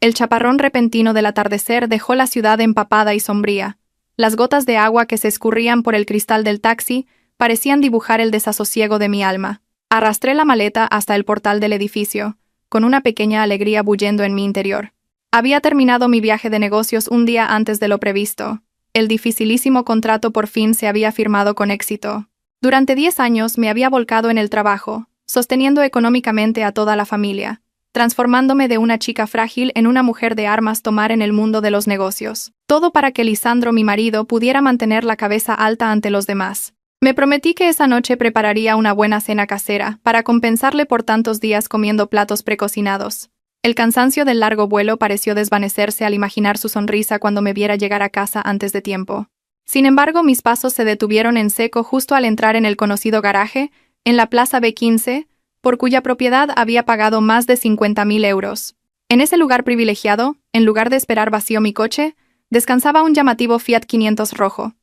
El chaparrón repentino del atardecer dejó la ciudad empapada y sombría. Las gotas de agua que se escurrían por el cristal del taxi parecían dibujar el desasosiego de mi alma. Arrastré la maleta hasta el portal del edificio, con una pequeña alegría bullendo en mi interior. Había terminado mi viaje de negocios un día antes de lo previsto. El dificilísimo contrato por fin se había firmado con éxito. Durante 10 años me había volcado en el trabajo, sosteniendo económicamente a toda la familia, transformándome de una chica frágil en una mujer de armas tomar en el mundo de los negocios. Todo para que Lisandro, mi marido, pudiera mantener la cabeza alta ante los demás. Me prometí que esa noche prepararía una buena cena casera, para compensarle por tantos días comiendo platos precocinados. El cansancio del largo vuelo pareció desvanecerse al imaginar su sonrisa cuando me viera llegar a casa antes de tiempo. Sin embargo, mis pasos se detuvieron en seco justo al entrar en el conocido garaje, en la Plaza B15, por cuya propiedad había pagado más de 50.000 euros. En ese lugar privilegiado, en lugar de esperar vacío mi coche, descansaba un llamativo Fiat 500 rojo.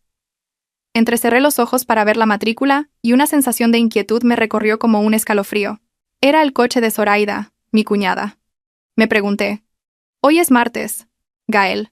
Entrecerré los ojos para ver la matrícula y una sensación de inquietud me recorrió como un escalofrío. Era el coche de Zoraida, mi cuñada. Me pregunté. Hoy es martes. Gael,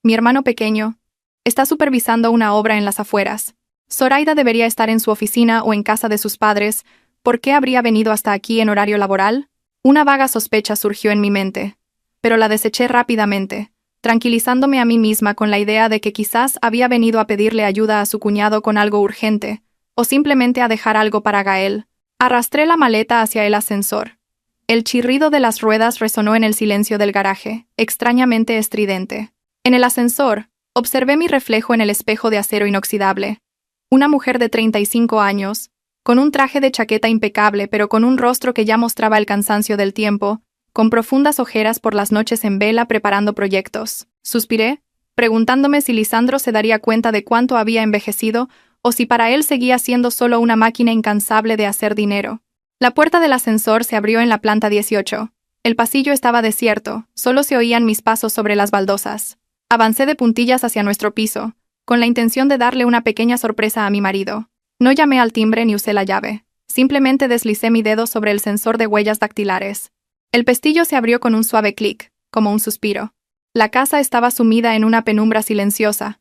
mi hermano pequeño, está supervisando una obra en las afueras. Zoraida debería estar en su oficina o en casa de sus padres. ¿Por qué habría venido hasta aquí en horario laboral? Una vaga sospecha surgió en mi mente, pero la deseché rápidamente, tranquilizándome a mí misma con la idea de que quizás había venido a pedirle ayuda a su cuñado con algo urgente, o simplemente a dejar algo para Gael. Arrastré la maleta hacia el ascensor. El chirrido de las ruedas resonó en el silencio del garaje, extrañamente estridente. En el ascensor, observé mi reflejo en el espejo de acero inoxidable. Una mujer de 35 años, con un traje de chaqueta impecable pero con un rostro que ya mostraba el cansancio del tiempo, con profundas ojeras por las noches en vela preparando proyectos. Suspiré, preguntándome si Lisandro se daría cuenta de cuánto había envejecido o si para él seguía siendo solo una máquina incansable de hacer dinero. La puerta del ascensor se abrió en la planta 18. El pasillo estaba desierto, solo se oían mis pasos sobre las baldosas. Avancé de puntillas hacia nuestro piso, con la intención de darle una pequeña sorpresa a mi marido. No llamé al timbre ni usé la llave. Simplemente deslicé mi dedo sobre el sensor de huellas dactilares. El pestillo se abrió con un suave clic, como un suspiro. La casa estaba sumida en una penumbra silenciosa,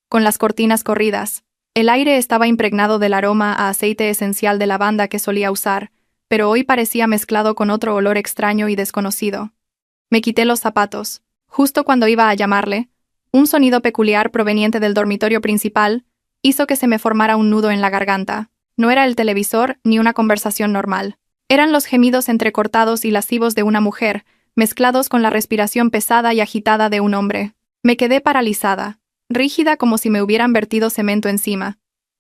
con las cortinas corridas. El aire estaba impregnado del aroma a aceite esencial de lavanda que solía usar, pero hoy parecía mezclado con otro olor extraño y desconocido. Me quité los zapatos. Justo cuando iba a llamarle, un sonido peculiar proveniente del dormitorio principal hizo que se me formara un nudo en la garganta. No era el televisor ni una conversación normal. Eran los gemidos entrecortados y lascivos de una mujer, mezclados con la respiración pesada y agitada de un hombre. Me quedé paralizada, rígida como si me hubieran vertido cemento encima.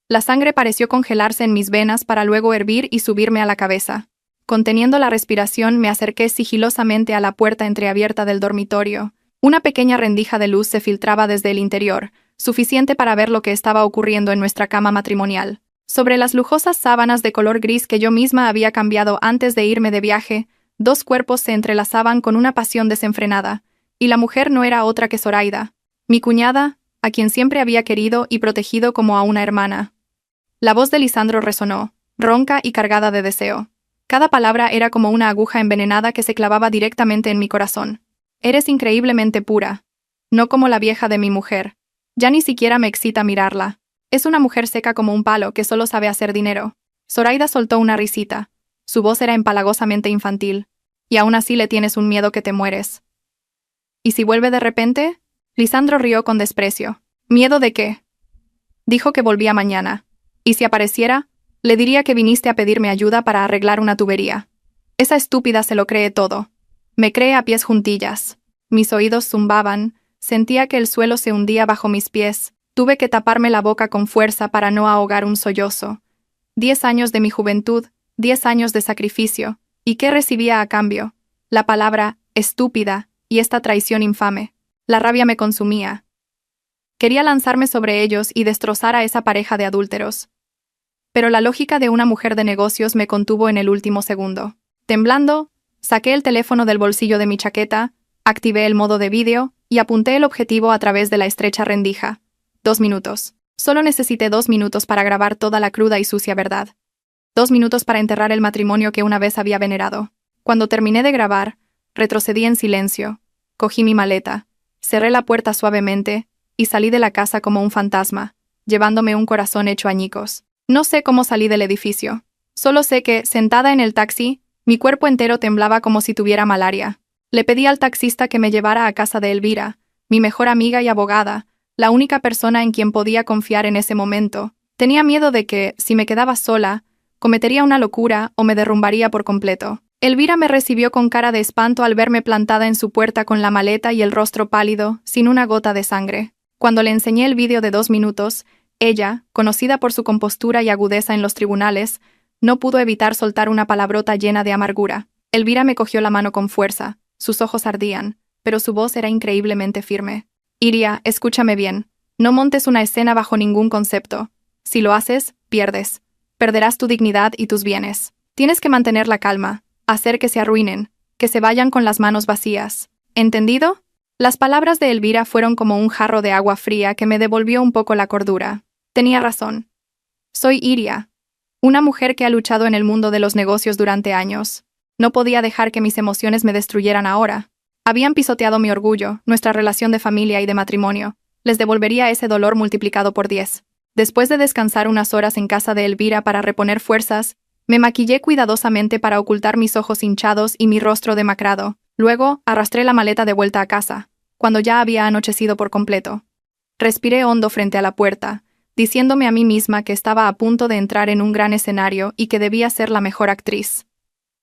La sangre pareció congelarse en mis venas para luego hervir y subirme a la cabeza. Conteniendo la respiración, me acerqué sigilosamente a la puerta entreabierta del dormitorio. Una pequeña rendija de luz se filtraba desde el interior, suficiente para ver lo que estaba ocurriendo en nuestra cama matrimonial. Sobre las lujosas sábanas de color gris que yo misma había cambiado antes de irme de viaje, dos cuerpos se entrelazaban con una pasión desenfrenada, y la mujer no era otra que Zoraida, mi cuñada, a quien siempre había querido y protegido como a una hermana. La voz de Lisandro resonó, ronca y cargada de deseo. Cada palabra era como una aguja envenenada que se clavaba directamente en mi corazón. Eres increíblemente pura. No como la vieja de mi mujer. Ya ni siquiera me excita mirarla. Es una mujer seca como un palo que solo sabe hacer dinero. Zoraida soltó una risita. Su voz era empalagosamente infantil. Y aún así le tienes un miedo que te mueres. ¿Y si vuelve de repente? Lisandro rió con desprecio. ¿Miedo de qué? Dijo que volvía mañana. ¿Y si apareciera? Le diría que viniste a pedirme ayuda para arreglar una tubería. Esa estúpida se lo cree todo. Me cree a pies juntillas. Mis oídos zumbaban, sentía que el suelo se hundía bajo mis pies. Tuve que taparme la boca con fuerza para no ahogar un sollozo. 10 años de mi juventud, 10 años de sacrificio. ¿Y qué recibía a cambio? La palabra estúpida y esta traición infame. La rabia me consumía. Quería lanzarme sobre ellos y destrozar a esa pareja de adúlteros. Pero la lógica de una mujer de negocios me contuvo en el último segundo. Temblando, saqué el teléfono del bolsillo de mi chaqueta, activé el modo de vídeo y apunté el objetivo a través de la estrecha rendija. 2 minutos. Solo necesité 2 minutos para grabar toda la cruda y sucia verdad. 2 minutos para enterrar el matrimonio que una vez había venerado. Cuando terminé de grabar, retrocedí en silencio, Cogí mi maleta, cerré la puerta suavemente y salí de la casa como un fantasma, llevándome un corazón hecho añicos. No sé cómo salí del edificio. Solo sé que, sentada en el taxi, mi cuerpo entero temblaba como si tuviera malaria. Le pedí al taxista que me llevara a casa de Elvira, mi mejor amiga y abogada, la única persona en quien podía confiar en ese momento. Tenía miedo de que, si me quedaba sola, cometería una locura o me derrumbaría por completo. Elvira me recibió con cara de espanto al verme plantada en su puerta con la maleta y el rostro pálido, sin una gota de sangre. Cuando le enseñé el vídeo de 2 minutos, ella, conocida por su compostura y agudeza en los tribunales, no pudo evitar soltar una palabrota llena de amargura. Elvira me cogió la mano con fuerza, sus ojos ardían, pero su voz era increíblemente firme. Iria, escúchame bien. No montes una escena bajo ningún concepto. Si lo haces, pierdes. Perderás tu dignidad y tus bienes. Tienes que mantener la calma, hacer que se arruinen, que se vayan con las manos vacías. ¿Entendido? Las palabras de Elvira fueron como un jarro de agua fría que me devolvió un poco la cordura. Tenía razón. Soy Iria, una mujer que ha luchado en el mundo de los negocios durante años. No podía dejar que mis emociones me destruyeran ahora. Habían pisoteado mi orgullo, nuestra relación de familia y de matrimonio. Les devolvería ese dolor multiplicado por 10. Después de descansar unas horas en casa de Elvira para reponer fuerzas, me maquillé cuidadosamente para ocultar mis ojos hinchados y mi rostro demacrado. Luego, arrastré la maleta de vuelta a casa, cuando ya había anochecido por completo. Respiré hondo frente a la puerta, diciéndome a mí misma que estaba a punto de entrar en un gran escenario y que debía ser la mejor actriz.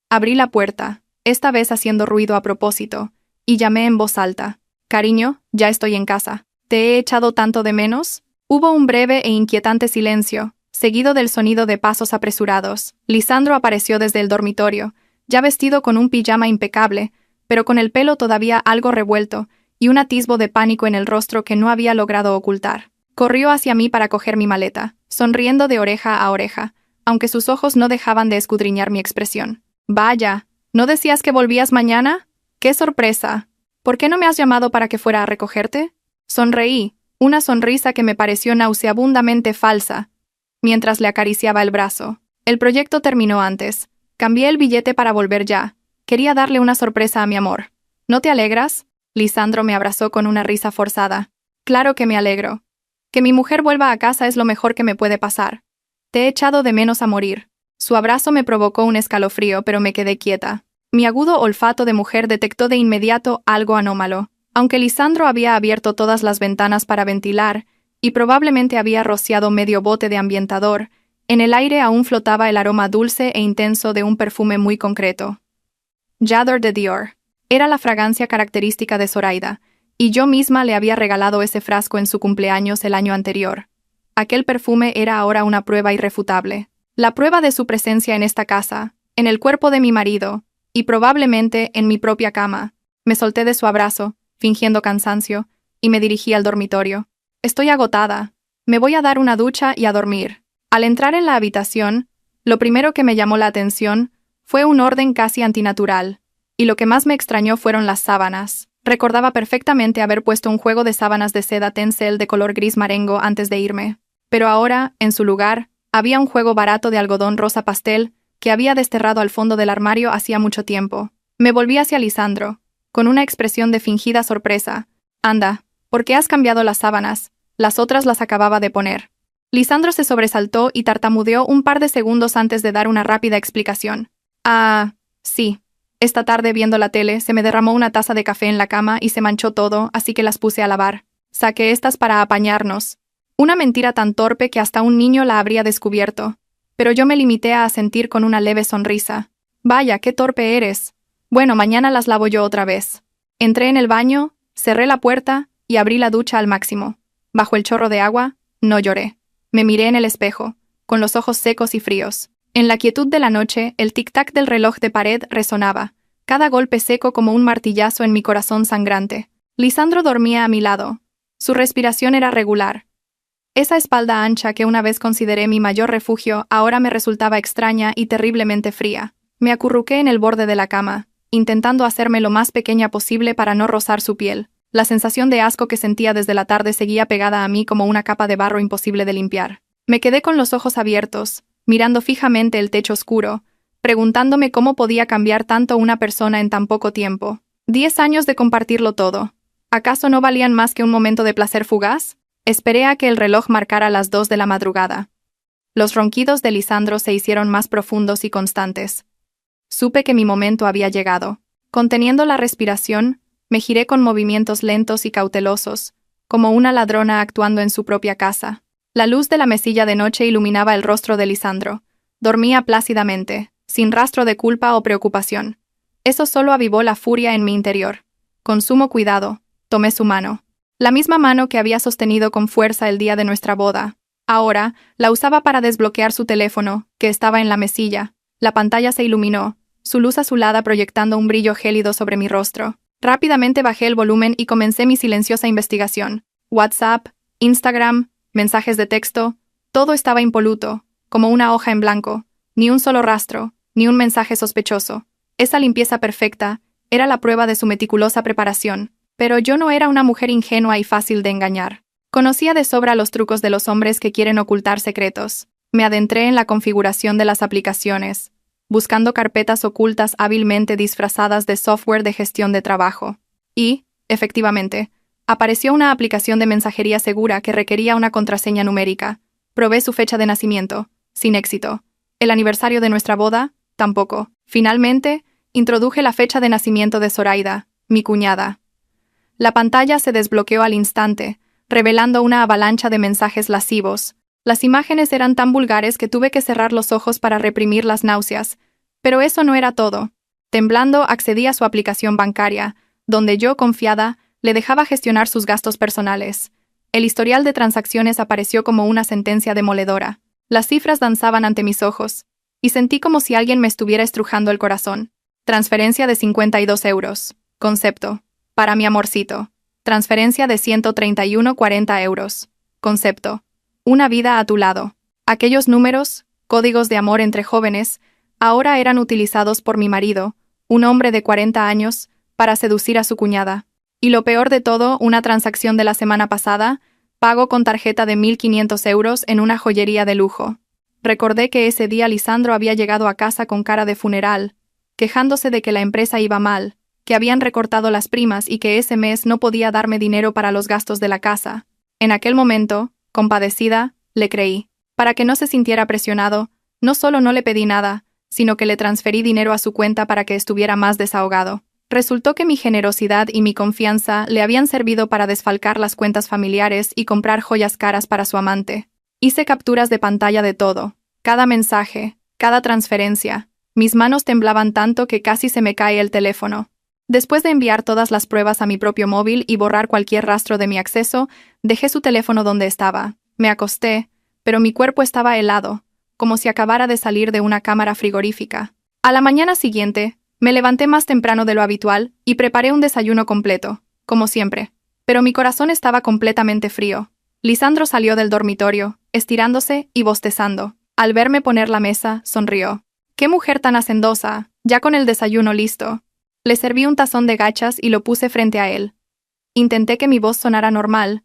Abrí la puerta, esta vez haciendo ruido a propósito, y llamé en voz alta. «Cariño, ya estoy en casa. ¿Te he echado tanto de menos?» Hubo un breve e inquietante silencio, seguido del sonido de pasos apresurados. Lisandro apareció desde el dormitorio, ya vestido con un pijama impecable, pero con el pelo todavía algo revuelto y un atisbo de pánico en el rostro que no había logrado ocultar. Corrió hacia mí para coger mi maleta, sonriendo de oreja a oreja, aunque sus ojos no dejaban de escudriñar mi expresión. «Vaya, ¿no decías que volvías mañana? ¡Qué sorpresa! ¿Por qué no me has llamado para que fuera a recogerte?» Sonreí, una sonrisa que me pareció nauseabundamente falsa, mientras le acariciaba el brazo. El proyecto terminó antes. Cambié el billete para volver ya. Quería darle una sorpresa a mi amor. ¿No te alegras? Lisandro me abrazó con una risa forzada. Claro que me alegro. Que mi mujer vuelva a casa es lo mejor que me puede pasar. Te he echado de menos a morir. Su abrazo me provocó un escalofrío, pero me quedé quieta. Mi agudo olfato de mujer detectó de inmediato algo anómalo. Aunque Lisandro había abierto todas las ventanas para ventilar, y probablemente había rociado medio bote de ambientador, en el aire aún flotaba el aroma dulce e intenso de un perfume muy concreto. J'adore de Dior. Era la fragancia característica de Zoraida, y yo misma le había regalado ese frasco en su cumpleaños el año anterior. Aquel perfume era ahora una prueba irrefutable. La prueba de su presencia en esta casa, en el cuerpo de mi marido, y probablemente en mi propia cama. Me solté de su abrazo, fingiendo cansancio, y me dirigí al dormitorio. Estoy agotada. Me voy a dar una ducha y a dormir. Al entrar en la habitación, lo primero que me llamó la atención fue un orden casi antinatural, y lo que más me extrañó fueron las sábanas. Recordaba perfectamente haber puesto un juego de sábanas de seda tencel de color gris marengo antes de irme, pero ahora, en su lugar, había un juego barato de algodón rosa pastel que había desterrado al fondo del armario hacía mucho tiempo. Me volví hacia Lisandro, con una expresión de fingida sorpresa. «Anda, ¿por qué has cambiado las sábanas? Las otras las acababa de poner». Lisandro se sobresaltó y tartamudeó un par de segundos antes de dar una rápida explicación. «Ah, sí. Esta tarde viendo la tele se me derramó una taza de café en la cama y se manchó todo, así que las puse a lavar. Saqué estas para apañarnos». Una mentira tan torpe que hasta un niño la habría descubierto, pero yo me limité a asentir con una leve sonrisa. «Vaya, qué torpe eres. Bueno, mañana las lavo yo otra vez». Entré en el baño, cerré la puerta y abrí la ducha al máximo. Bajo el chorro de agua, no lloré. Me miré en el espejo, con los ojos secos y fríos. En la quietud de la noche, el tic-tac del reloj de pared resonaba, cada golpe seco como un martillazo en mi corazón sangrante. Lisandro dormía a mi lado. Su respiración era regular. Esa espalda ancha que una vez consideré mi mayor refugio ahora me resultaba extraña y terriblemente fría. Me acurruqué en el borde de la cama, intentando hacerme lo más pequeña posible para no rozar su piel. La sensación de asco que sentía desde la tarde seguía pegada a mí como una capa de barro imposible de limpiar. Me quedé con los ojos abiertos, mirando fijamente el techo oscuro, preguntándome cómo podía cambiar tanto una persona en tan poco tiempo. 10 años de compartirlo todo. ¿Acaso no valían más que un momento de placer fugaz? Esperé a que el reloj marcara las 2 de la madrugada. Los ronquidos de Lisandro se hicieron más profundos y constantes. Supe que mi momento había llegado. Conteniendo la respiración, me giré con movimientos lentos y cautelosos, como una ladrona actuando en su propia casa. La luz de la mesilla de noche iluminaba el rostro de Lisandro. Dormía plácidamente, sin rastro de culpa o preocupación. Eso solo avivó la furia en mi interior. Con sumo cuidado, tomé su mano. La misma mano que había sostenido con fuerza el día de nuestra boda. Ahora, la usaba para desbloquear su teléfono, que estaba en la mesilla. La pantalla se iluminó, su luz azulada proyectando un brillo gélido sobre mi rostro. Rápidamente bajé el volumen y comencé mi silenciosa investigación. WhatsApp, Instagram, mensajes de texto, todo estaba impoluto, como una hoja en blanco. Ni un solo rastro, ni un mensaje sospechoso. Esa limpieza perfecta era la prueba de su meticulosa preparación. Pero yo no era una mujer ingenua y fácil de engañar. Conocía de sobra los trucos de los hombres que quieren ocultar secretos. Me adentré en la configuración de las aplicaciones, buscando carpetas ocultas hábilmente disfrazadas de software de gestión de trabajo. Y, efectivamente, apareció una aplicación de mensajería segura que requería una contraseña numérica. Probé su fecha de nacimiento, sin éxito. El aniversario de nuestra boda, tampoco. Finalmente, introduje la fecha de nacimiento de Zoraida, mi cuñada. La pantalla se desbloqueó al instante, revelando una avalancha de mensajes lascivos. Las imágenes eran tan vulgares que tuve que cerrar los ojos para reprimir las náuseas. Pero eso no era todo. Temblando, accedí a su aplicación bancaria, donde yo, confiada, le dejaba gestionar sus gastos personales. El historial de transacciones apareció como una sentencia demoledora. Las cifras danzaban ante mis ojos, y sentí como si alguien me estuviera estrujando el corazón. Transferencia de 52 euros. Concepto. Para mi amorcito. Transferencia de 131,40 euros. Concepto. Una vida a tu lado. Aquellos números, códigos de amor entre jóvenes, ahora eran utilizados por mi marido, un hombre de 40 años, para seducir a su cuñada. Y lo peor de todo, una transacción de la semana pasada, pago con tarjeta de 1.500 euros en una joyería de lujo. Recordé que ese día Lisandro había llegado a casa con cara de funeral, quejándose de que la empresa iba mal, que habían recortado las primas y que ese mes no podía darme dinero para los gastos de la casa. En aquel momento, compadecida, le creí. Para que no se sintiera presionado, no solo no le pedí nada, sino que le transferí dinero a su cuenta para que estuviera más desahogado. Resultó que mi generosidad y mi confianza le habían servido para desfalcar las cuentas familiares y comprar joyas caras para su amante. Hice capturas de pantalla de todo, cada mensaje, cada transferencia. Mis manos temblaban tanto que casi se me cae el teléfono. Después de enviar todas las pruebas a mi propio móvil y borrar cualquier rastro de mi acceso, dejé su teléfono donde estaba. Me acosté, pero mi cuerpo estaba helado, como si acabara de salir de una cámara frigorífica. A la mañana siguiente, me levanté más temprano de lo habitual y preparé un desayuno completo, como siempre. Pero mi corazón estaba completamente frío. Lisandro salió del dormitorio, estirándose y bostezando. Al verme poner la mesa, sonrió. ¡Qué mujer tan hacendosa! Ya con el desayuno listo. Le serví un tazón de gachas y lo puse frente a él. Intenté que mi voz sonara normal,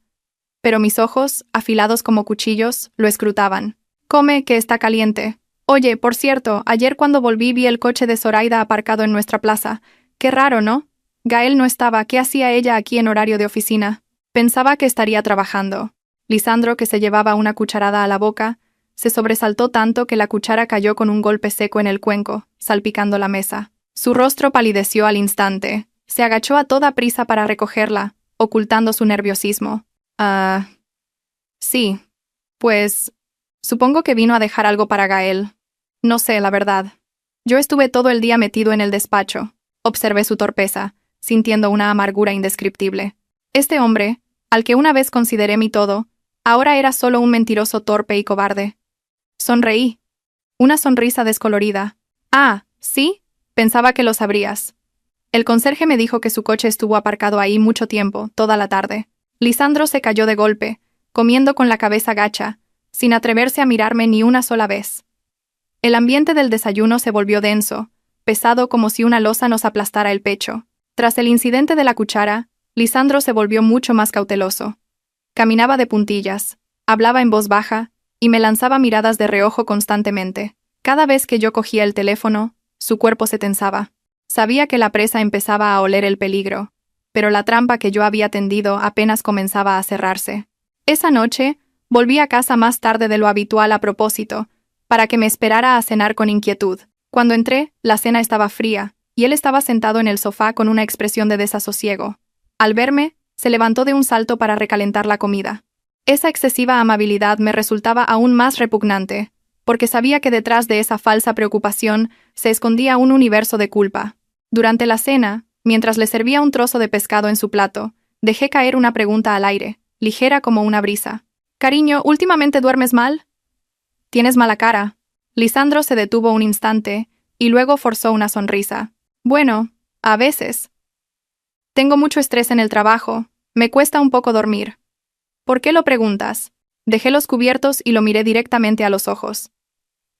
pero mis ojos, afilados como cuchillos, lo escrutaban. «Come, que está caliente. Oye, por cierto, ayer cuando volví vi el coche de Zoraida aparcado en nuestra plaza. Qué raro, ¿no? Gael no estaba. ¿Qué hacía ella aquí en horario de oficina? Pensaba que estaría trabajando». Lisandro, que se llevaba una cucharada a la boca, se sobresaltó tanto que la cuchara cayó con un golpe seco en el cuenco, salpicando la mesa. Su rostro palideció al instante. Se agachó a toda prisa para recogerla, ocultando su nerviosismo. Sí. Pues, supongo que vino a dejar algo para Gael. No sé, la verdad. Yo estuve todo el día metido en el despacho. Observé su torpeza, sintiendo una amargura indescriptible. Este hombre, al que una vez consideré mi todo, ahora era solo un mentiroso torpe y cobarde. Sonreí. Una sonrisa descolorida. «Ah, ¿sí? Pensaba que lo sabrías». El conserje me dijo que su coche estuvo aparcado ahí mucho tiempo, toda la tarde. Lisandro se cayó de golpe, comiendo con la cabeza gacha, sin atreverse a mirarme ni una sola vez. El ambiente del desayuno se volvió denso, pesado como si una losa nos aplastara el pecho. Tras el incidente de la cuchara, Lisandro se volvió mucho más cauteloso. Caminaba de puntillas, hablaba en voz baja, y me lanzaba miradas de reojo constantemente. Cada vez que yo cogía el teléfono, su cuerpo se tensaba. Sabía que la presa empezaba a oler el peligro, pero la trampa que yo había tendido apenas comenzaba a cerrarse. Esa noche, volví a casa más tarde de lo habitual a propósito, para que me esperara a cenar con inquietud. Cuando entré, la cena estaba fría, y él estaba sentado en el sofá con una expresión de desasosiego. Al verme, se levantó de un salto para recalentar la comida. Esa excesiva amabilidad me resultaba aún más repugnante, porque sabía que detrás de esa falsa preocupación se escondía un universo de culpa. Durante la cena, mientras le servía un trozo de pescado en su plato, dejé caer una pregunta al aire, ligera como una brisa. «Cariño, ¿últimamente duermes mal?» «Tienes mala cara». Lisandro se detuvo un instante, y luego forzó una sonrisa. «Bueno, a veces. Tengo mucho estrés en el trabajo, me cuesta un poco dormir». «¿Por qué lo preguntas?» Dejé los cubiertos y lo miré directamente a los ojos.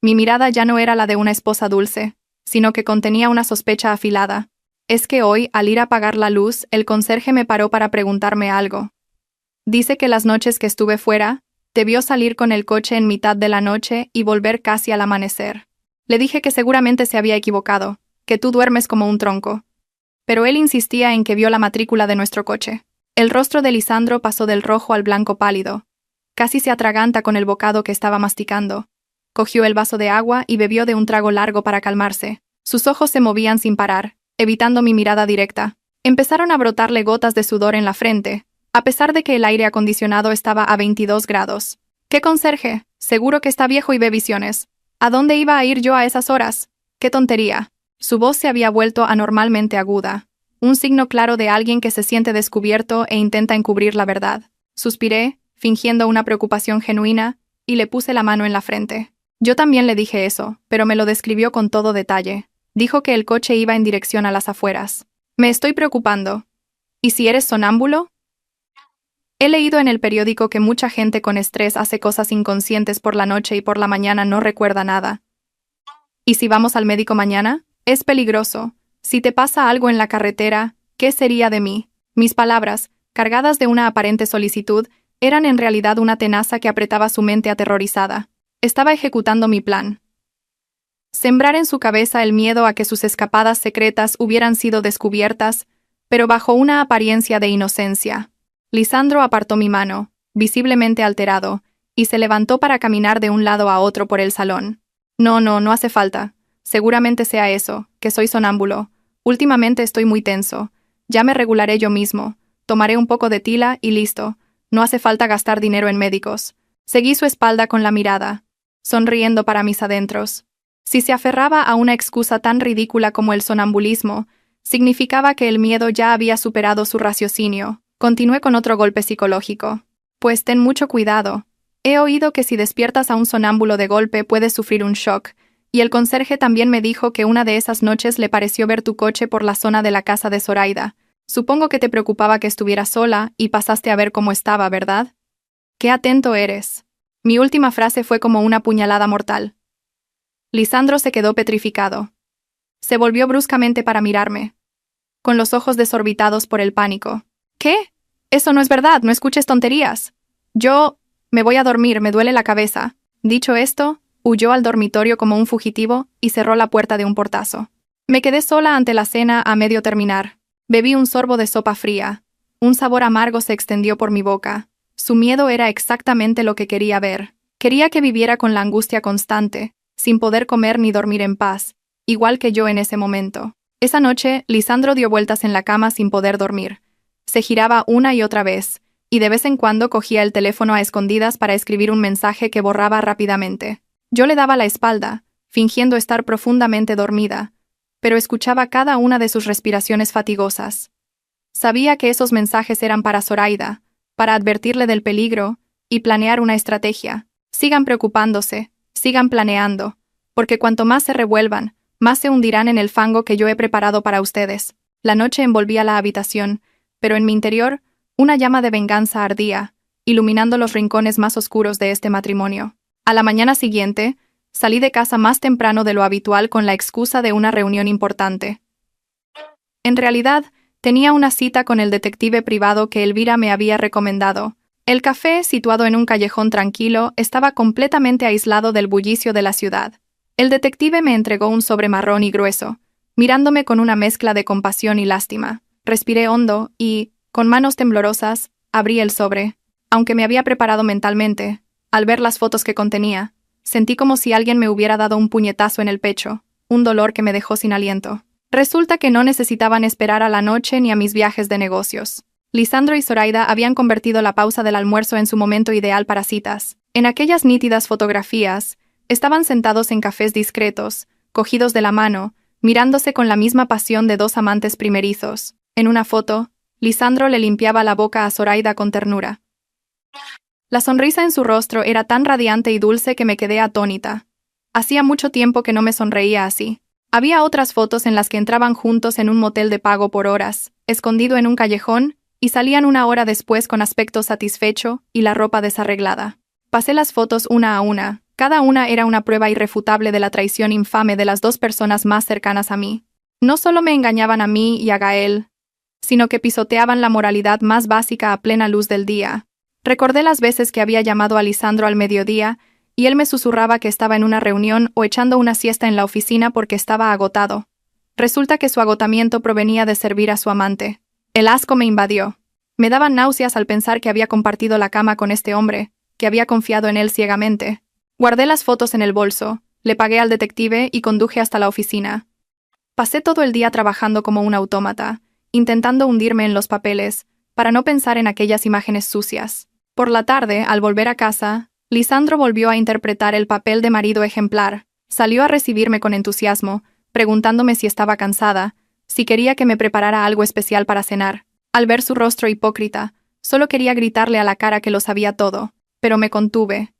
Mi mirada ya no era la de una esposa dulce, sino que contenía una sospecha afilada. Es que hoy, al ir a apagar la luz, el conserje me paró para preguntarme algo. Dice que las noches que estuve fuera, te vio salir con el coche en mitad de la noche y volver casi al amanecer. Le dije que seguramente se había equivocado, que tú duermes como un tronco. Pero él insistía en que vio la matrícula de nuestro coche. El rostro de Lisandro pasó del rojo al blanco pálido. Casi se atraganta con el bocado que estaba masticando. Cogió el vaso de agua y bebió de un trago largo para calmarse. Sus ojos se movían sin parar, evitando mi mirada directa. Empezaron a brotarle gotas de sudor en la frente, a pesar de que el aire acondicionado estaba a 22 grados. «¿Qué conserje? Seguro que está viejo y ve visiones. ¿A dónde iba a ir yo a esas horas? ¡Qué tontería!». Su voz se había vuelto anormalmente aguda, un signo claro de alguien que se siente descubierto e intenta encubrir la verdad. Suspiré, fingiendo una preocupación genuina, y le puse la mano en la frente. Yo también le dije eso, pero me lo describió con todo detalle. Dijo que el coche iba en dirección a las afueras. «Me estoy preocupando. ¿Y si eres sonámbulo?» He leído en el periódico que mucha gente con estrés hace cosas inconscientes por la noche y por la mañana no recuerda nada. ¿Y si vamos al médico mañana? Es peligroso. Si te pasa algo en la carretera, ¿qué sería de mí? Mis palabras, cargadas de una aparente solicitud, eran en realidad una tenaza que apretaba su mente aterrorizada. Estaba ejecutando mi plan. Sembrar en su cabeza el miedo a que sus escapadas secretas hubieran sido descubiertas, pero bajo una apariencia de inocencia. Lisandro apartó mi mano, visiblemente alterado, y se levantó para caminar de un lado a otro por el salón. No hace falta. Seguramente sea eso, que soy sonámbulo. Últimamente estoy muy tenso. Ya me regularé yo mismo. Tomaré un poco de tila y listo. No hace falta gastar dinero en médicos. Seguí su espalda con la mirada, sonriendo para mis adentros. Si se aferraba a una excusa tan ridícula como el sonambulismo, significaba que el miedo ya había superado su raciocinio. Continué con otro golpe psicológico. Pues ten mucho cuidado. He oído que si despiertas a un sonámbulo de golpe puedes sufrir un shock, y el conserje también me dijo que una de esas noches le pareció ver tu coche por la zona de la casa de Zoraida. Supongo que te preocupaba que estuviera sola y pasaste a ver cómo estaba, ¿verdad? ¡Qué atento eres! Mi última frase fue como una puñalada mortal. Lisandro se quedó petrificado. Se volvió bruscamente para mirarme, con los ojos desorbitados por el pánico. «¿Qué? Eso no es verdad, no escuches tonterías. Me voy a dormir, me duele la cabeza». Dicho esto, huyó al dormitorio como un fugitivo y cerró la puerta de un portazo. Me quedé sola ante la cena a medio terminar. Bebí un sorbo de sopa fría. Un sabor amargo se extendió por mi boca. Su miedo era exactamente lo que quería ver. Quería que viviera con la angustia constante, sin poder comer ni dormir en paz, igual que yo en ese momento. Esa noche, Lisandro dio vueltas en la cama sin poder dormir. Se giraba una y otra vez, y de vez en cuando cogía el teléfono a escondidas para escribir un mensaje que borraba rápidamente. Yo le daba la espalda, fingiendo estar profundamente dormida, pero escuchaba cada una de sus respiraciones fatigosas. Sabía que esos mensajes eran para Zoraida, para advertirle del peligro y planear una estrategia. Sigan preocupándose, sigan planeando, porque cuanto más se revuelvan, más se hundirán en el fango que yo he preparado para ustedes. La noche envolvía la habitación, pero en mi interior, una llama de venganza ardía, iluminando los rincones más oscuros de este matrimonio. A la mañana siguiente, salí de casa más temprano de lo habitual con la excusa de una reunión importante. En realidad, tenía una cita con el detective privado que Elvira me había recomendado. El café, situado en un callejón tranquilo, estaba completamente aislado del bullicio de la ciudad. El detective me entregó un sobre marrón y grueso, mirándome con una mezcla de compasión y lástima. Respiré hondo y, con manos temblorosas, abrí el sobre. Aunque me había preparado mentalmente, al ver las fotos que contenía, sentí como si alguien me hubiera dado un puñetazo en el pecho, un dolor que me dejó sin aliento. Resulta que no necesitaban esperar a la noche ni a mis viajes de negocios. Lisandro y Zoraida habían convertido la pausa del almuerzo en su momento ideal para citas. En aquellas nítidas fotografías, estaban sentados en cafés discretos, cogidos de la mano, mirándose con la misma pasión de dos amantes primerizos. En una foto, Lisandro le limpiaba la boca a Zoraida con ternura. La sonrisa en su rostro era tan radiante y dulce que me quedé atónita. Hacía mucho tiempo que no me sonreía así. Había otras fotos en las que entraban juntos en un motel de pago por horas, escondido en un callejón, y salían una hora después con aspecto satisfecho y la ropa desarreglada. Pasé las fotos una a una. Cada una era una prueba irrefutable de la traición infame de las dos personas más cercanas a mí. No solo me engañaban a mí y a Gael, sino que pisoteaban la moralidad más básica a plena luz del día. Recordé las veces que había llamado a Lisandro al mediodía, y él me susurraba que estaba en una reunión o echando una siesta en la oficina porque estaba agotado. Resulta que su agotamiento provenía de servir a su amante. El asco me invadió. Me daban náuseas al pensar que había compartido la cama con este hombre, que había confiado en él ciegamente. Guardé las fotos en el bolso, le pagué al detective y conduje hasta la oficina. Pasé todo el día trabajando como un autómata, intentando hundirme en los papeles, para no pensar en aquellas imágenes sucias. Por la tarde, al volver a casa, Lisandro volvió a interpretar el papel de marido ejemplar. Salió a recibirme con entusiasmo, preguntándome si estaba cansada, si quería que me preparara algo especial para cenar. Al ver su rostro hipócrita, solo quería gritarle a la cara que lo sabía todo, pero me contuve.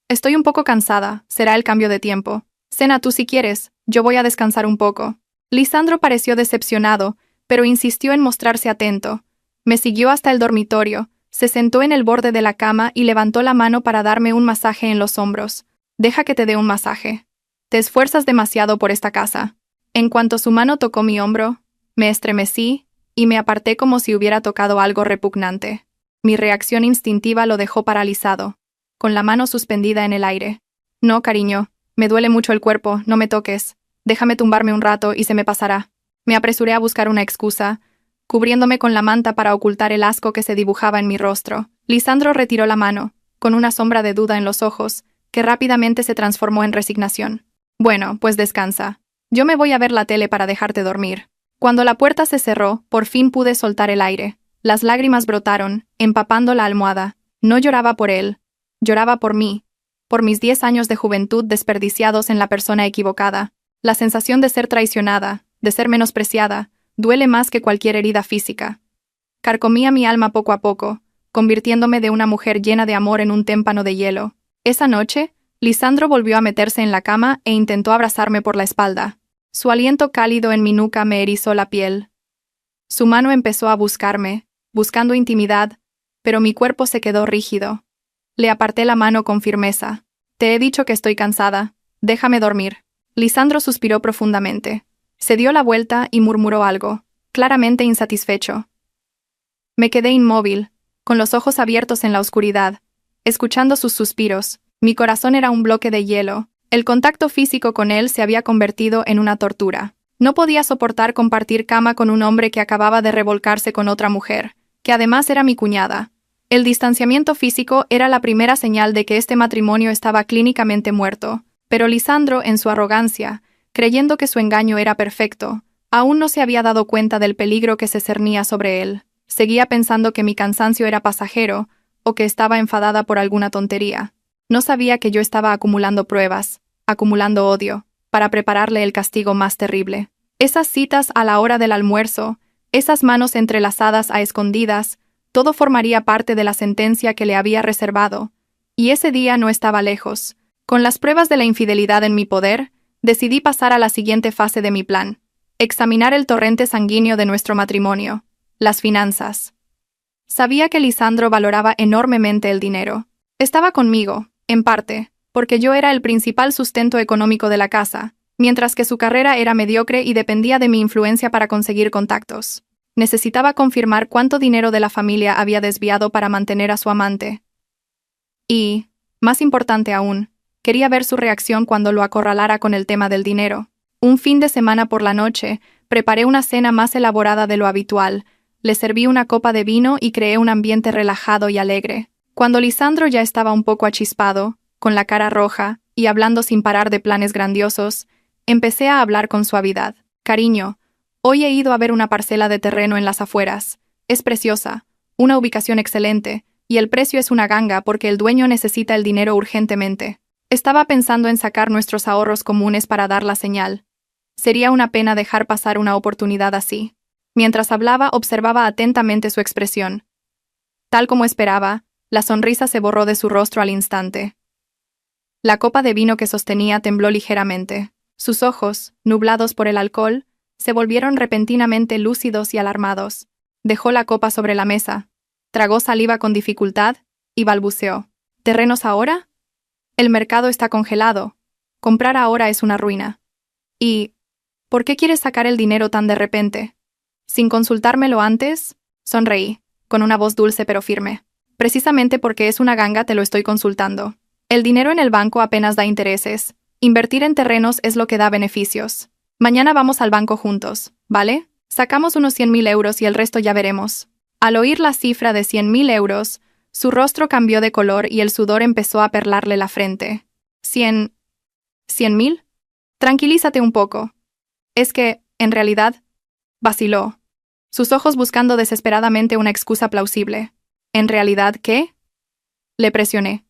Estoy un poco cansada, será el cambio de tiempo. Cena tú si quieres, yo voy a descansar un poco. Lisandro pareció decepcionado, pero insistió en mostrarse atento. Me siguió hasta el dormitorio, se sentó en el borde de la cama y levantó la mano para darme un masaje en los hombros. Deja que te dé un masaje. Te esfuerzas demasiado por esta casa. En cuanto su mano tocó mi hombro, me estremecí y me aparté como si hubiera tocado algo repugnante. Mi reacción instintiva lo dejó paralizado, con la mano suspendida en el aire. No, cariño, me duele mucho el cuerpo, no me toques. Déjame tumbarme un rato y se me pasará. Me apresuré a buscar una excusa, cubriéndome con la manta para ocultar el asco que se dibujaba en mi rostro. Lisandro retiró la mano, con una sombra de duda en los ojos, que rápidamente se transformó en resignación. Bueno, pues descansa. Yo me voy a ver la tele para dejarte dormir. Cuando la puerta se cerró, por fin pude soltar el aire. Las lágrimas brotaron, empapando la almohada. No lloraba por él. Lloraba por mí. Por mis 10 años de juventud desperdiciados en la persona equivocada. La sensación de ser traicionada, de ser menospreciada, duele más que cualquier herida física. Carcomía mi alma poco a poco, convirtiéndome de una mujer llena de amor en un témpano de hielo. Esa noche, Lisandro volvió a meterse en la cama e intentó abrazarme por la espalda. Su aliento cálido en mi nuca me erizó la piel. Su mano empezó a buscarme, buscando intimidad, pero mi cuerpo se quedó rígido. Le aparté la mano con firmeza. Te he dicho que estoy cansada. Déjame dormir. Lisandro suspiró profundamente. Se dio la vuelta y murmuró algo, claramente insatisfecho. Me quedé inmóvil, con los ojos abiertos en la oscuridad, escuchando sus suspiros. Mi corazón era un bloque de hielo. El contacto físico con él se había convertido en una tortura. No podía soportar compartir cama con un hombre que acababa de revolcarse con otra mujer, que además era mi cuñada. El distanciamiento físico era la primera señal de que este matrimonio estaba clínicamente muerto, pero Lisandro, en su arrogancia, creyendo que su engaño era perfecto, aún no se había dado cuenta del peligro que se cernía sobre él. Seguía pensando que mi cansancio era pasajero, o que estaba enfadada por alguna tontería. No sabía que yo estaba acumulando pruebas, acumulando odio, para prepararle el castigo más terrible. Esas citas a la hora del almuerzo, esas manos entrelazadas a escondidas, todo formaría parte de la sentencia que le había reservado. Y ese día no estaba lejos. Con las pruebas de la infidelidad en mi poder, decidí pasar a la siguiente fase de mi plan. Examinar el torrente sanguíneo de nuestro matrimonio. Las finanzas. Sabía que Lisandro valoraba enormemente el dinero. Estaba conmigo, en parte, porque yo era el principal sustento económico de la casa, mientras que su carrera era mediocre y dependía de mi influencia para conseguir contactos. Necesitaba confirmar cuánto dinero de la familia había desviado para mantener a su amante. Y, más importante aún, quería ver su reacción cuando lo acorralara con el tema del dinero. Un fin de semana por la noche, preparé una cena más elaborada de lo habitual, le serví una copa de vino y creé un ambiente relajado y alegre. Cuando Lisandro ya estaba un poco achispado, con la cara roja y hablando sin parar de planes grandiosos, empecé a hablar con suavidad. Cariño, hoy he ido a ver una parcela de terreno en las afueras. Es preciosa, una ubicación excelente, y el precio es una ganga porque el dueño necesita el dinero urgentemente. Estaba pensando en sacar nuestros ahorros comunes para dar la señal. Sería una pena dejar pasar una oportunidad así. Mientras hablaba, observaba atentamente su expresión. Tal como esperaba, la sonrisa se borró de su rostro al instante. La copa de vino que sostenía tembló ligeramente. Sus ojos, nublados por el alcohol, se volvieron repentinamente lúcidos y alarmados. Dejó la copa sobre la mesa, tragó saliva con dificultad y balbuceó. ¿Terrenos ahora? El mercado está congelado. Comprar ahora es una ruina. ¿Y por qué quieres sacar el dinero tan de repente? Sin consultármelo antes, sonreí, con una voz dulce pero firme. Precisamente porque es una ganga te lo estoy consultando. El dinero en el banco apenas da intereses. Invertir en terrenos es lo que da beneficios. Mañana vamos al banco juntos, ¿vale? Sacamos unos 100.000 euros y el resto ya veremos. Al oír la cifra de 100.000 euros, su rostro cambió de color y el sudor empezó a perlarle la frente. ¿100.000? Tranquilízate un poco. Es que, en realidad, vaciló, sus ojos buscando desesperadamente una excusa plausible. ¿En realidad qué? Le presioné,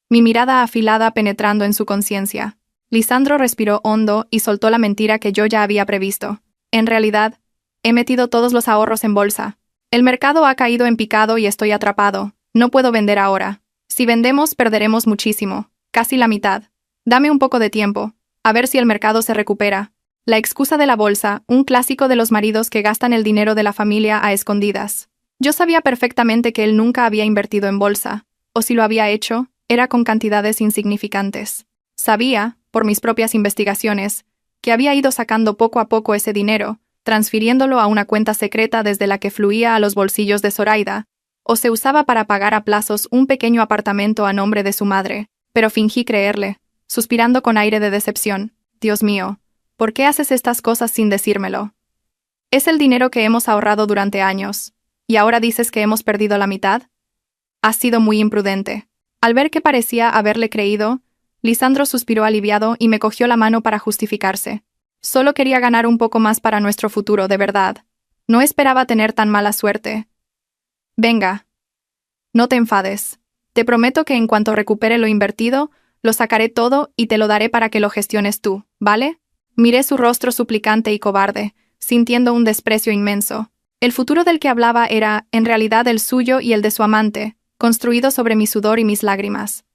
mi mirada afilada penetrando en su conciencia. Lisandro respiró hondo y soltó la mentira que yo ya había previsto. En realidad, he metido todos los ahorros en bolsa. El mercado ha caído en picado y estoy atrapado. No puedo vender ahora. Si vendemos, perderemos muchísimo, casi la mitad. Dame un poco de tiempo, a ver si el mercado se recupera. La excusa de la bolsa, un clásico de los maridos que gastan el dinero de la familia a escondidas. Yo sabía perfectamente que él nunca había invertido en bolsa, o si lo había hecho, era con cantidades insignificantes. Sabía, por mis propias investigaciones, que había ido sacando poco a poco ese dinero, transfiriéndolo a una cuenta secreta desde la que fluía a los bolsillos de Zoraida, o se usaba para pagar a plazos un pequeño apartamento a nombre de su madre, pero fingí creerle, suspirando con aire de decepción. Dios mío, ¿por qué haces estas cosas sin decírmelo? Es el dinero que hemos ahorrado durante años, ¿y ahora dices que hemos perdido la mitad? Has sido muy imprudente. Al ver que parecía haberle creído, Lisandro suspiró aliviado y me cogió la mano para justificarse. Solo quería ganar un poco más para nuestro futuro, de verdad. No esperaba tener tan mala suerte. Venga. No te enfades. Te prometo que en cuanto recupere lo invertido, lo sacaré todo y te lo daré para que lo gestiones tú, ¿vale? Miré su rostro suplicante y cobarde, sintiendo un desprecio inmenso. El futuro del que hablaba era, en realidad, el suyo y el de su amante, construido sobre mi sudor y mis lágrimas.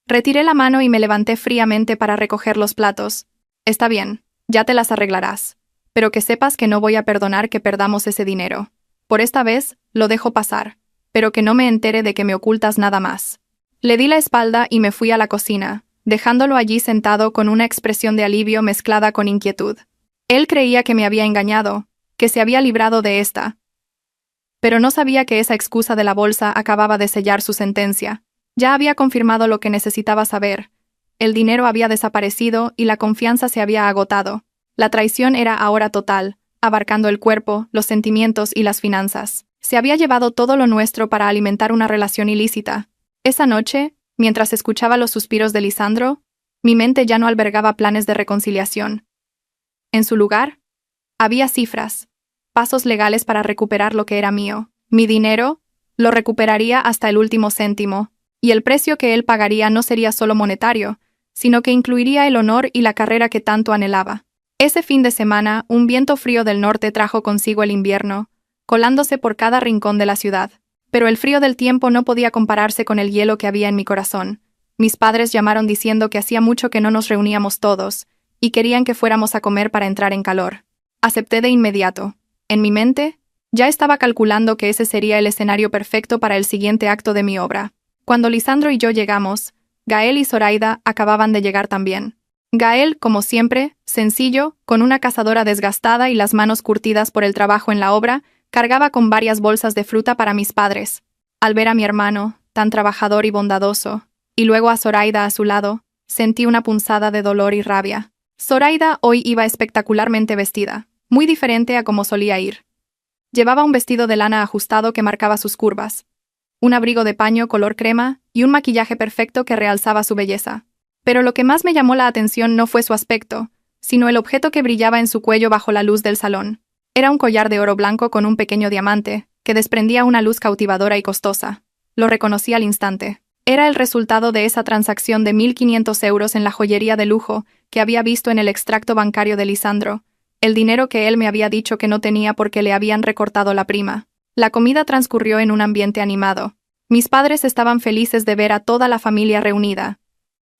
Retiré la mano y me levanté fríamente para recoger los platos. Está bien, ya te las arreglarás. Pero que sepas que no voy a perdonar que perdamos ese dinero. Por esta vez, lo dejo pasar, pero que no me entere de que me ocultas nada más. Le di la espalda y me fui a la cocina, dejándolo allí sentado con una expresión de alivio mezclada con inquietud. Él creía que me había engañado, que se había librado de esta. Pero no sabía que esa excusa de la bolsa acababa de sellar su sentencia. Ya había confirmado lo que necesitaba saber. El dinero había desaparecido y la confianza se había agotado. La traición era ahora total, abarcando el cuerpo, los sentimientos y las finanzas. Se había llevado todo lo nuestro para alimentar una relación ilícita. Esa noche, mientras escuchaba los suspiros de Lisandro, mi mente ya no albergaba planes de reconciliación. En su lugar, había cifras, pasos legales para recuperar lo que era mío. Mi dinero, lo recuperaría hasta el último céntimo, y el precio que él pagaría no sería solo monetario, sino que incluiría el honor y la carrera que tanto anhelaba. Ese fin de semana, un viento frío del norte trajo consigo el invierno, colándose por cada rincón de la ciudad. Pero el frío del tiempo no podía compararse con el hielo que había en mi corazón. Mis padres llamaron diciendo que hacía mucho que no nos reuníamos todos, y querían que fuéramos a comer para entrar en calor. Acepté de inmediato. En mi mente, ya estaba calculando que ese sería el escenario perfecto para el siguiente acto de mi obra. Cuando Lisandro y yo llegamos, Gael y Zoraida acababan de llegar también. Gael, como siempre, sencillo, con una cazadora desgastada y las manos curtidas por el trabajo en la obra, cargaba con varias bolsas de fruta para mis padres. Al ver a mi hermano, tan trabajador y bondadoso, y luego a Zoraida a su lado, sentí una punzada de dolor y rabia. Zoraida hoy iba espectacularmente vestida, muy diferente a como solía ir. Llevaba un vestido de lana ajustado que marcaba sus curvas, un abrigo de paño color crema y un maquillaje perfecto que realzaba su belleza. Pero lo que más me llamó la atención no fue su aspecto, sino el objeto que brillaba en su cuello bajo la luz del salón. Era un collar de oro blanco con un pequeño diamante, que desprendía una luz cautivadora y costosa. Lo reconocí al instante. Era el resultado de esa transacción de 1.500 euros en la joyería de lujo que había visto en el extracto bancario de Lisandro, el dinero que él me había dicho que no tenía porque le habían recortado la prima. La comida transcurrió en un ambiente animado. Mis padres estaban felices de ver a toda la familia reunida.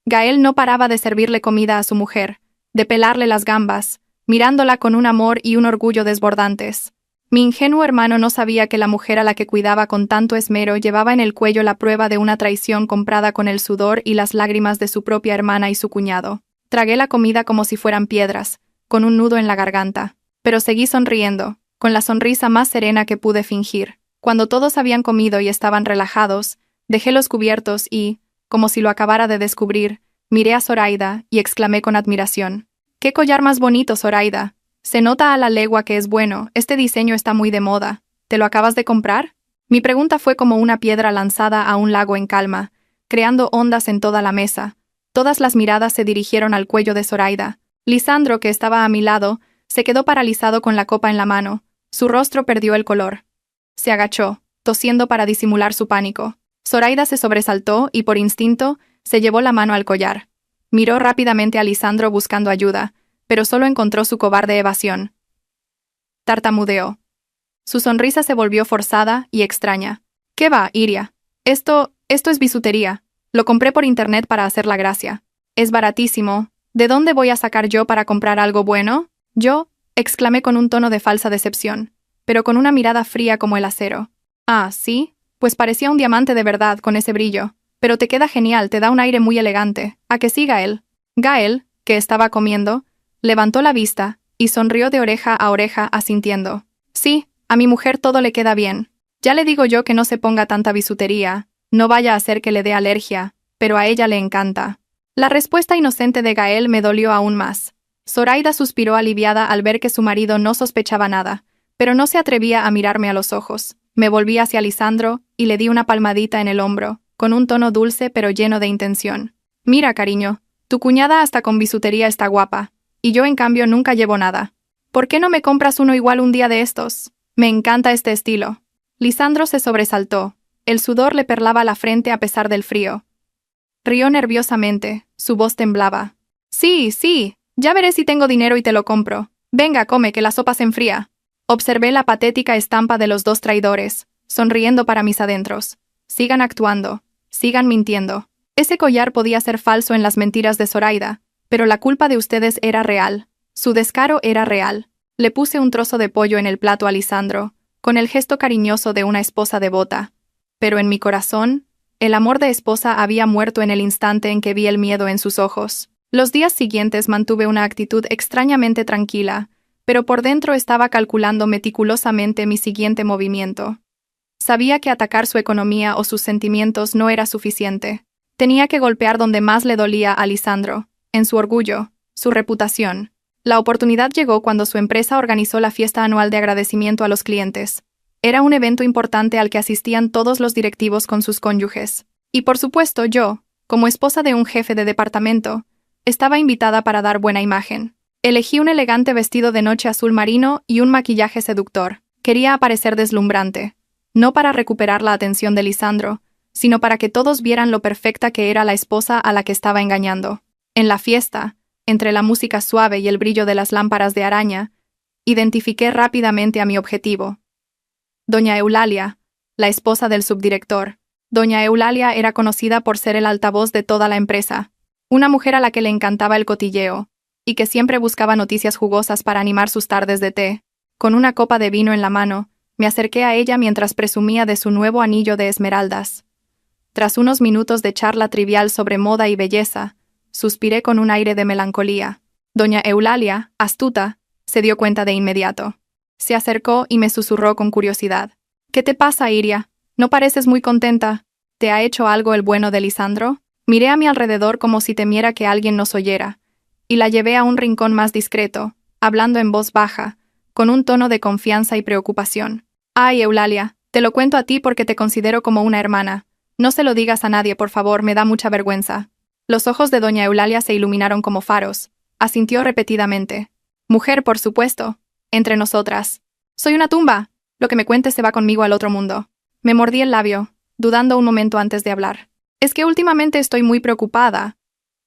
Gael no paraba de servirle comida a su mujer, de pelarle las gambas, mirándola con un amor y un orgullo desbordantes. Mi ingenuo hermano no sabía que la mujer a la que cuidaba con tanto esmero llevaba en el cuello la prueba de una traición comprada con el sudor y las lágrimas de su propia hermana y su cuñado. Tragué la comida como si fueran piedras, con un nudo en la garganta, pero seguí sonriendo, con la sonrisa más serena que pude fingir. Cuando todos habían comido y estaban relajados, dejé los cubiertos y, como si lo acabara de descubrir, miré a Zoraida y exclamé con admiración: «¡Qué collar más bonito, Zoraida! Se nota a la legua que es bueno, este diseño está muy de moda. ¿Te lo acabas de comprar?». Mi pregunta fue como una piedra lanzada a un lago en calma, creando ondas en toda la mesa. Todas las miradas se dirigieron al cuello de Zoraida. Lisandro, que estaba a mi lado, se quedó paralizado con la copa en la mano. Su rostro perdió el color. Se agachó, tosiendo para disimular su pánico. Zoraida se sobresaltó y, por instinto, se llevó la mano al collar. Miró rápidamente a Lisandro buscando ayuda, pero solo encontró su cobarde evasión. Tartamudeó. Su sonrisa se volvió forzada y extraña. «¿Qué va, Iria? Esto es bisutería. Lo compré por internet para hacer la gracia. Es baratísimo. ¿De dónde voy a sacar yo para comprar algo bueno? ¿Yo?», exclamé con un tono de falsa decepción, pero con una mirada fría como el acero. «Ah, ¿sí? Pues parecía un diamante de verdad con ese brillo. Pero te queda genial, te da un aire muy elegante. ¿A que sí, Gael?». Gael, que estaba comiendo, levantó la vista y sonrió de oreja a oreja asintiendo. «Sí, a mi mujer todo le queda bien. Ya le digo yo que no se ponga tanta bisutería, no vaya a ser que le dé alergia, pero a ella le encanta». La respuesta inocente de Gael me dolió aún más. Zoraida suspiró aliviada al ver que su marido no sospechaba nada, pero no se atrevía a mirarme a los ojos. Me volví hacia Lisandro y le di una palmadita en el hombro, con un tono dulce pero lleno de intención. «Mira, cariño, tu cuñada hasta con bisutería está guapa, y yo en cambio nunca llevo nada. ¿Por qué no me compras uno igual un día de estos? Me encanta este estilo». Lisandro se sobresaltó. El sudor le perlaba la frente a pesar del frío. Rió nerviosamente, su voz temblaba. «Sí, sí, ya veré si tengo dinero y te lo compro. Venga, come, que la sopa se enfría». Observé la patética estampa de los dos traidores, sonriendo para mis adentros. Sigan actuando, sigan mintiendo. Ese collar podía ser falso en las mentiras de Zoraida, pero la culpa de ustedes era real. Su descaro era real. Le puse un trozo de pollo en el plato a Lisandro, con el gesto cariñoso de una esposa devota. Pero en mi corazón, el amor de esposa había muerto en el instante en que vi el miedo en sus ojos. Los días siguientes mantuve una actitud extrañamente tranquila, pero por dentro estaba calculando meticulosamente mi siguiente movimiento. Sabía que atacar su economía o sus sentimientos no era suficiente. Tenía que golpear donde más le dolía a Lisandro, en su orgullo, su reputación. La oportunidad llegó cuando su empresa organizó la fiesta anual de agradecimiento a los clientes. Era un evento importante al que asistían todos los directivos con sus cónyuges. Y por supuesto yo, como esposa de un jefe de departamento, estaba invitada para dar buena imagen. Elegí un elegante vestido de noche azul marino y un maquillaje seductor. Quería aparecer deslumbrante, no para recuperar la atención de Lisandro, sino para que todos vieran lo perfecta que era la esposa a la que estaba engañando. En la fiesta, entre la música suave y el brillo de las lámparas de araña, identifiqué rápidamente a mi objetivo. Doña Eulalia, la esposa del subdirector. Doña Eulalia era conocida por ser el altavoz de toda la empresa, una mujer a la que le encantaba el cotilleo, y que siempre buscaba noticias jugosas para animar sus tardes de té. Con una copa de vino en la mano, me acerqué a ella mientras presumía de su nuevo anillo de esmeraldas. Tras unos minutos de charla trivial sobre moda y belleza, suspiré con un aire de melancolía. Doña Eulalia, astuta, se dio cuenta de inmediato. Se acercó y me susurró con curiosidad. «¿Qué te pasa, Iria? No pareces muy contenta. ¿Te ha hecho algo el bueno de Lisandro?». Miré a mi alrededor como si temiera que alguien nos oyera, y la llevé a un rincón más discreto, hablando en voz baja, con un tono de confianza y preocupación. «Ay, Eulalia, te lo cuento a ti porque te considero como una hermana. No se lo digas a nadie, por favor, me da mucha vergüenza». Los ojos de doña Eulalia se iluminaron como faros. Asintió repetidamente. «Mujer, por supuesto. Entre nosotras. Soy una tumba. Lo que me cuentes se va conmigo al otro mundo». Me mordí el labio, dudando un momento antes de hablar. «Es que últimamente estoy muy preocupada.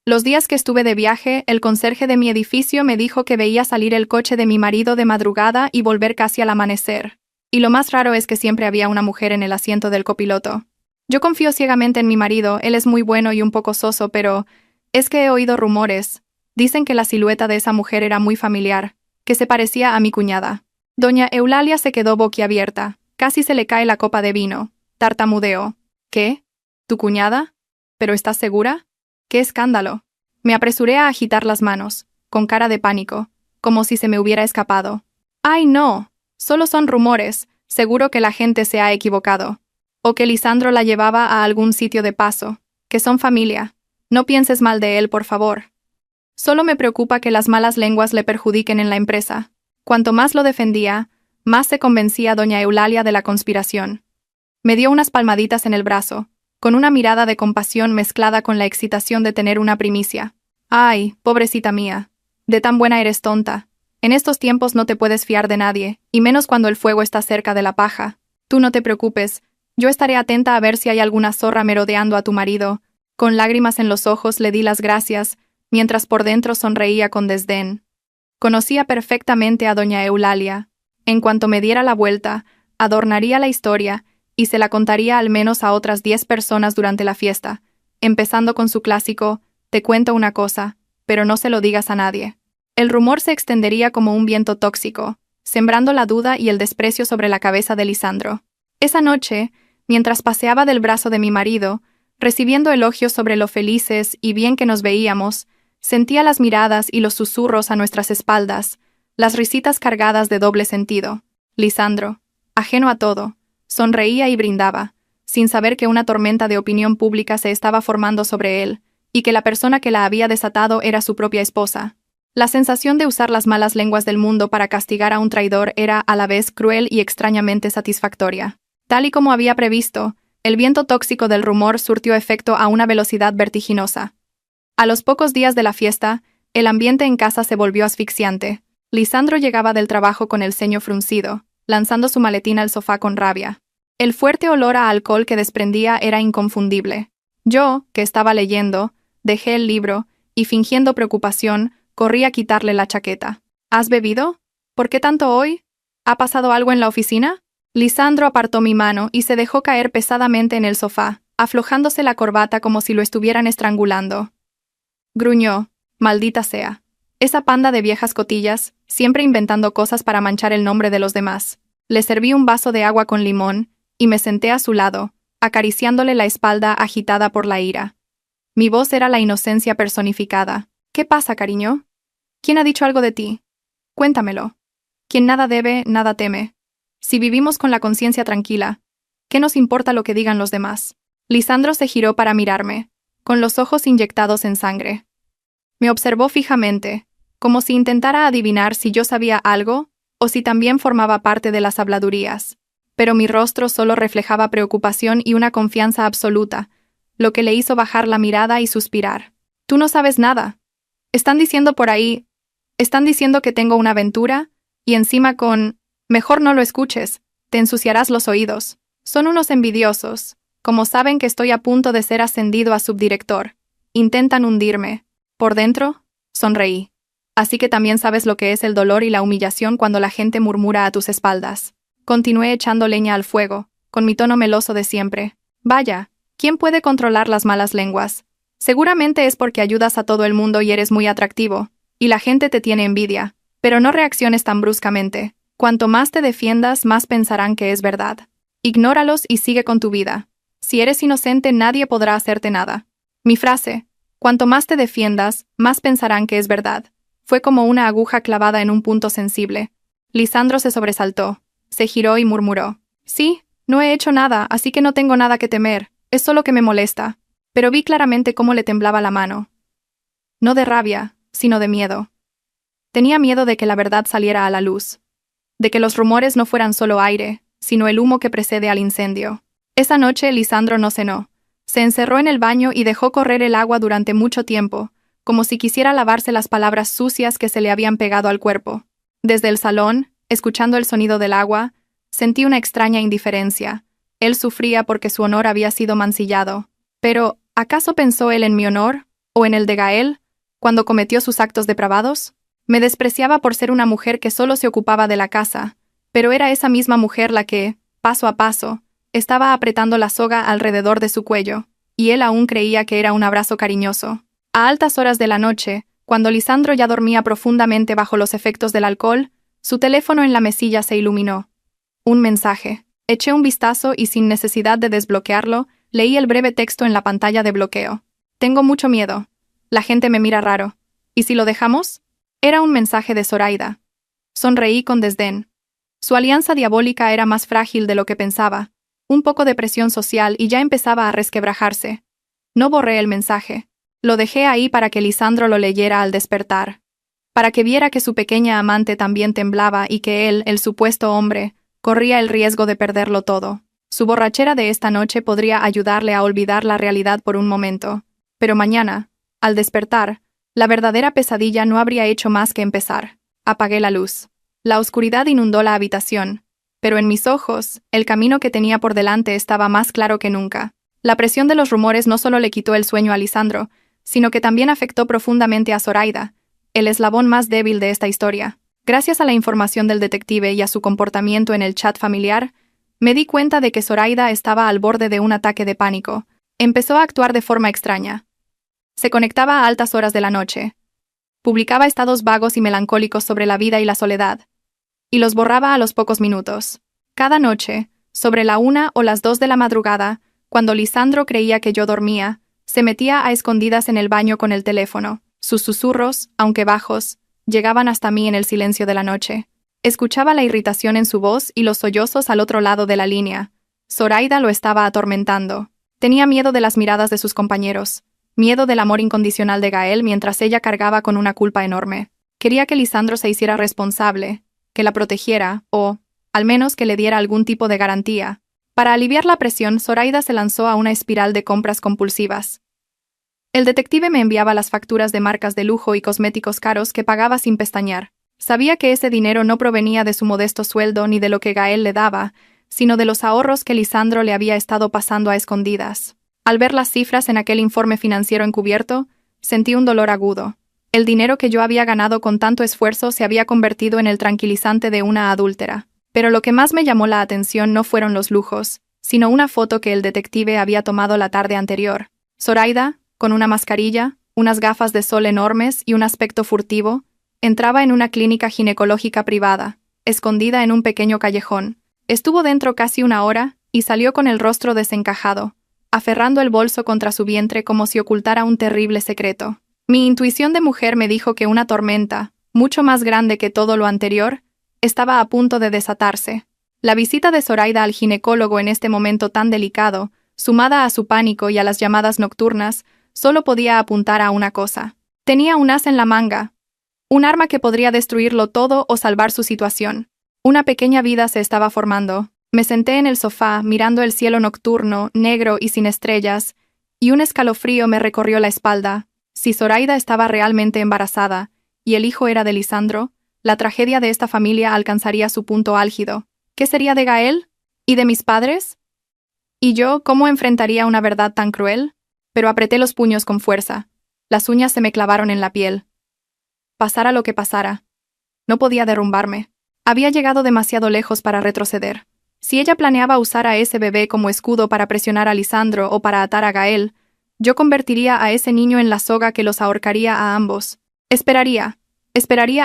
Los días que estuve de viaje, el conserje de mi edificio me dijo que veía salir el coche de mi marido de madrugada y volver casi al amanecer. Y lo más raro es que siempre había una mujer en el asiento del copiloto. Yo confío ciegamente en mi marido, él es muy bueno y un poco soso, pero es que he oído rumores. Dicen que la silueta de esa mujer era muy familiar, que se parecía a mi cuñada». Doña Eulalia se quedó boquiabierta, casi se le cae la copa de vino. Tartamudeó. «¿Qué? ¿Tu cuñada? ¿Pero estás segura? ¡Qué escándalo!». Me apresuré a agitar las manos, con cara de pánico, como si se me hubiera escapado. «¡Ay, no! Solo son rumores, seguro que la gente se ha equivocado. O que Lisandro la llevaba a algún sitio de paso, que son familia. No pienses mal de él, por favor. Solo me preocupa que las malas lenguas le perjudiquen en la empresa». Cuanto más lo defendía, más se convencía doña Eulalia de la conspiración. Me dio unas palmaditas en el brazo, con una mirada de compasión mezclada con la excitación de tener una primicia. «Ay, pobrecita mía. De tan buena eres tonta. En estos tiempos no te puedes fiar de nadie, y menos cuando el fuego está cerca de la paja. Tú no te preocupes, yo estaré atenta a ver si hay alguna zorra merodeando a tu marido». Con lágrimas en los ojos le di las gracias, mientras por dentro sonreía con desdén. Conocía perfectamente a doña Eulalia. En cuanto me diera la vuelta, adornaría la historia y se la contaría al menos a otras 10 personas durante la fiesta, empezando con su clásico: «Te cuento una cosa, pero no se lo digas a nadie». El rumor se extendería como un viento tóxico, sembrando la duda y el desprecio sobre la cabeza de Lisandro. Esa noche, mientras paseaba del brazo de mi marido, recibiendo elogios sobre lo felices y bien que nos veíamos, sentía las miradas y los susurros a nuestras espaldas, las risitas cargadas de doble sentido. Lisandro, ajeno a todo, sonreía y brindaba, sin saber que una tormenta de opinión pública se estaba formando sobre él, y que la persona que la había desatado era su propia esposa. La sensación de usar las malas lenguas del mundo para castigar a un traidor era a la vez cruel y extrañamente satisfactoria. Tal y como había previsto, el viento tóxico del rumor surtió efecto a una velocidad vertiginosa. A los pocos días de la fiesta, el ambiente en casa se volvió asfixiante. Lisandro llegaba del trabajo con el ceño fruncido, lanzando su maletín al sofá con rabia. El fuerte olor a alcohol que desprendía era inconfundible. Yo, que estaba leyendo, dejé el libro y, fingiendo preocupación, corrí a quitarle la chaqueta. «¿Has bebido? ¿Por qué tanto hoy? ¿Ha pasado algo en la oficina?». Lisandro apartó mi mano y se dejó caer pesadamente en el sofá, aflojándose la corbata como si lo estuvieran estrangulando. Gruñó: «Maldita sea. Esa panda de viejas cotillas, siempre inventando cosas para manchar el nombre de los demás». Le serví un vaso de agua con limón y me senté a su lado, acariciándole la espalda agitada por la ira. Mi voz era la inocencia personificada. «¿Qué pasa, cariño? ¿Quién ha dicho algo de ti? Cuéntamelo. Quien nada debe, nada teme. Si vivimos con la conciencia tranquila, ¿qué nos importa lo que digan los demás?». Lisandro se giró para mirarme, con los ojos inyectados en sangre. Me observó fijamente, como si intentara adivinar si yo sabía algo o si también formaba parte de las habladurías. Pero mi rostro solo reflejaba preocupación y una confianza absoluta, lo que le hizo bajar la mirada y suspirar. «Tú no sabes nada. Están diciendo por ahí, están diciendo que tengo una aventura, y encima con... Mejor no lo escuches, te ensuciarás los oídos. Son unos envidiosos. Como saben que estoy a punto de ser ascendido a subdirector, intentan hundirme. Por dentro, sonreí. Así que también sabes lo que es el dolor y la humillación cuando la gente murmura a tus espaldas». Continué echando leña al fuego, con mi tono meloso de siempre. «Vaya, ¿quién puede controlar las malas lenguas? Seguramente es porque ayudas a todo el mundo y eres muy atractivo, y la gente te tiene envidia. Pero no reacciones tan bruscamente. Cuanto más te defiendas, más pensarán que es verdad. Ignóralos y sigue con tu vida. Si eres inocente, nadie podrá hacerte nada». Mi frase, «cuanto más te defiendas, más pensarán que es verdad», fue como una aguja clavada en un punto sensible. Lisandro se sobresaltó, se giró y murmuró: «Sí, no he hecho nada, así que no tengo nada que temer, es solo que me molesta». Pero vi claramente cómo le temblaba la mano. No de rabia, sino de miedo. Tenía miedo de que la verdad saliera a la luz, de que los rumores no fueran solo aire, sino el humo que precede al incendio. Esa noche Lisandro no cenó. Se encerró en el baño y dejó correr el agua durante mucho tiempo, como si quisiera lavarse las palabras sucias que se le habían pegado al cuerpo. Desde el salón, escuchando el sonido del agua, sentí una extraña indiferencia. Él sufría porque su honor había sido mancillado. Pero, ¿acaso pensó él en mi honor, o en el de Gael, cuando cometió sus actos depravados? Me despreciaba por ser una mujer que solo se ocupaba de la casa, pero era esa misma mujer la que, paso a paso, estaba apretando la soga alrededor de su cuello, y él aún creía que era un abrazo cariñoso. A altas horas de la noche, cuando Lisandro ya dormía profundamente bajo los efectos del alcohol, su teléfono en la mesilla se iluminó. Un mensaje. Eché un vistazo y sin necesidad de desbloquearlo, leí el breve texto en la pantalla de bloqueo. Tengo mucho miedo. La gente me mira raro. ¿Y si lo dejamos? Era un mensaje de Zoraida. Sonreí con desdén. Su alianza diabólica era más frágil de lo que pensaba. Un poco de presión social y ya empezaba a resquebrajarse. No borré el mensaje. Lo dejé ahí para que Lisandro lo leyera al despertar. Para que viera que su pequeña amante también temblaba y que él, el supuesto hombre, corría el riesgo de perderlo todo. Su borrachera de esta noche podría ayudarle a olvidar la realidad por un momento. Pero mañana, al despertar, la verdadera pesadilla no habría hecho más que empezar. Apagué la luz. La oscuridad inundó la habitación, pero en mis ojos, el camino que tenía por delante estaba más claro que nunca. La presión de los rumores no solo le quitó el sueño a Lisandro, sino que también afectó profundamente a Zoraida, el eslabón más débil de esta historia. Gracias a la información del detective y a su comportamiento en el chat familiar, me di cuenta de que Zoraida estaba al borde de un ataque de pánico. Empezó a actuar de forma extraña. Se conectaba a altas horas de la noche. Publicaba estados vagos y melancólicos sobre la vida y la soledad, y los borraba a los pocos minutos. Cada noche, sobre la 1 o las 2 de la madrugada, cuando Lisandro creía que yo dormía, se metía a escondidas en el baño con el teléfono. Sus susurros, aunque bajos, llegaban hasta mí en el silencio de la noche. Escuchaba la irritación en su voz y los sollozos al otro lado de la línea. Zoraida lo estaba atormentando. Tenía miedo de las miradas de sus compañeros, miedo del amor incondicional de Gael mientras ella cargaba con una culpa enorme. Quería que Lisandro se hiciera responsable, que la protegiera, o, al menos que le diera algún tipo de garantía. Para aliviar la presión, Zoraida se lanzó a una espiral de compras compulsivas. El detective me enviaba las facturas de marcas de lujo y cosméticos caros que pagaba sin pestañear. Sabía que ese dinero no provenía de su modesto sueldo ni de lo que Gael le daba, sino de los ahorros que Lisandro le había estado pasando a escondidas. Al ver las cifras en aquel informe financiero encubierto, sentí un dolor agudo. El dinero que yo había ganado con tanto esfuerzo se había convertido en el tranquilizante de una adúltera. Pero lo que más me llamó la atención no fueron los lujos, sino una foto que el detective había tomado la tarde anterior. Zoraida, con una mascarilla, unas gafas de sol enormes y un aspecto furtivo, entraba en una clínica ginecológica privada, escondida en un pequeño callejón. Estuvo dentro casi una hora y salió con el rostro desencajado, aferrando el bolso contra su vientre como si ocultara un terrible secreto. Mi intuición de mujer me dijo que una tormenta, mucho más grande que todo lo anterior, estaba a punto de desatarse. La visita de Zoraida al ginecólogo en este momento tan delicado, sumada a su pánico y a las llamadas nocturnas, solo podía apuntar a una cosa. Tenía un as en la manga, un arma que podría destruirlo todo o salvar su situación. Una pequeña vida se estaba formando. Me senté en el sofá, mirando el cielo nocturno, negro y sin estrellas, y un escalofrío me recorrió la espalda. Si Zoraida estaba realmente embarazada, y el hijo era de Lisandro, la tragedia de esta familia alcanzaría su punto álgido. ¿Qué sería de Gael? ¿Y de mis padres? ¿Y yo cómo enfrentaría una verdad tan cruel? Pero apreté los puños con fuerza. Las uñas se me clavaron en la piel. Pasara lo que pasara, no podía derrumbarme. Había llegado demasiado lejos para retroceder. Si ella planeaba usar a ese bebé como escudo para presionar a Lisandro o para atar a Gael, yo convertiría a ese niño en la soga que los ahorcaría a ambos. Esperaría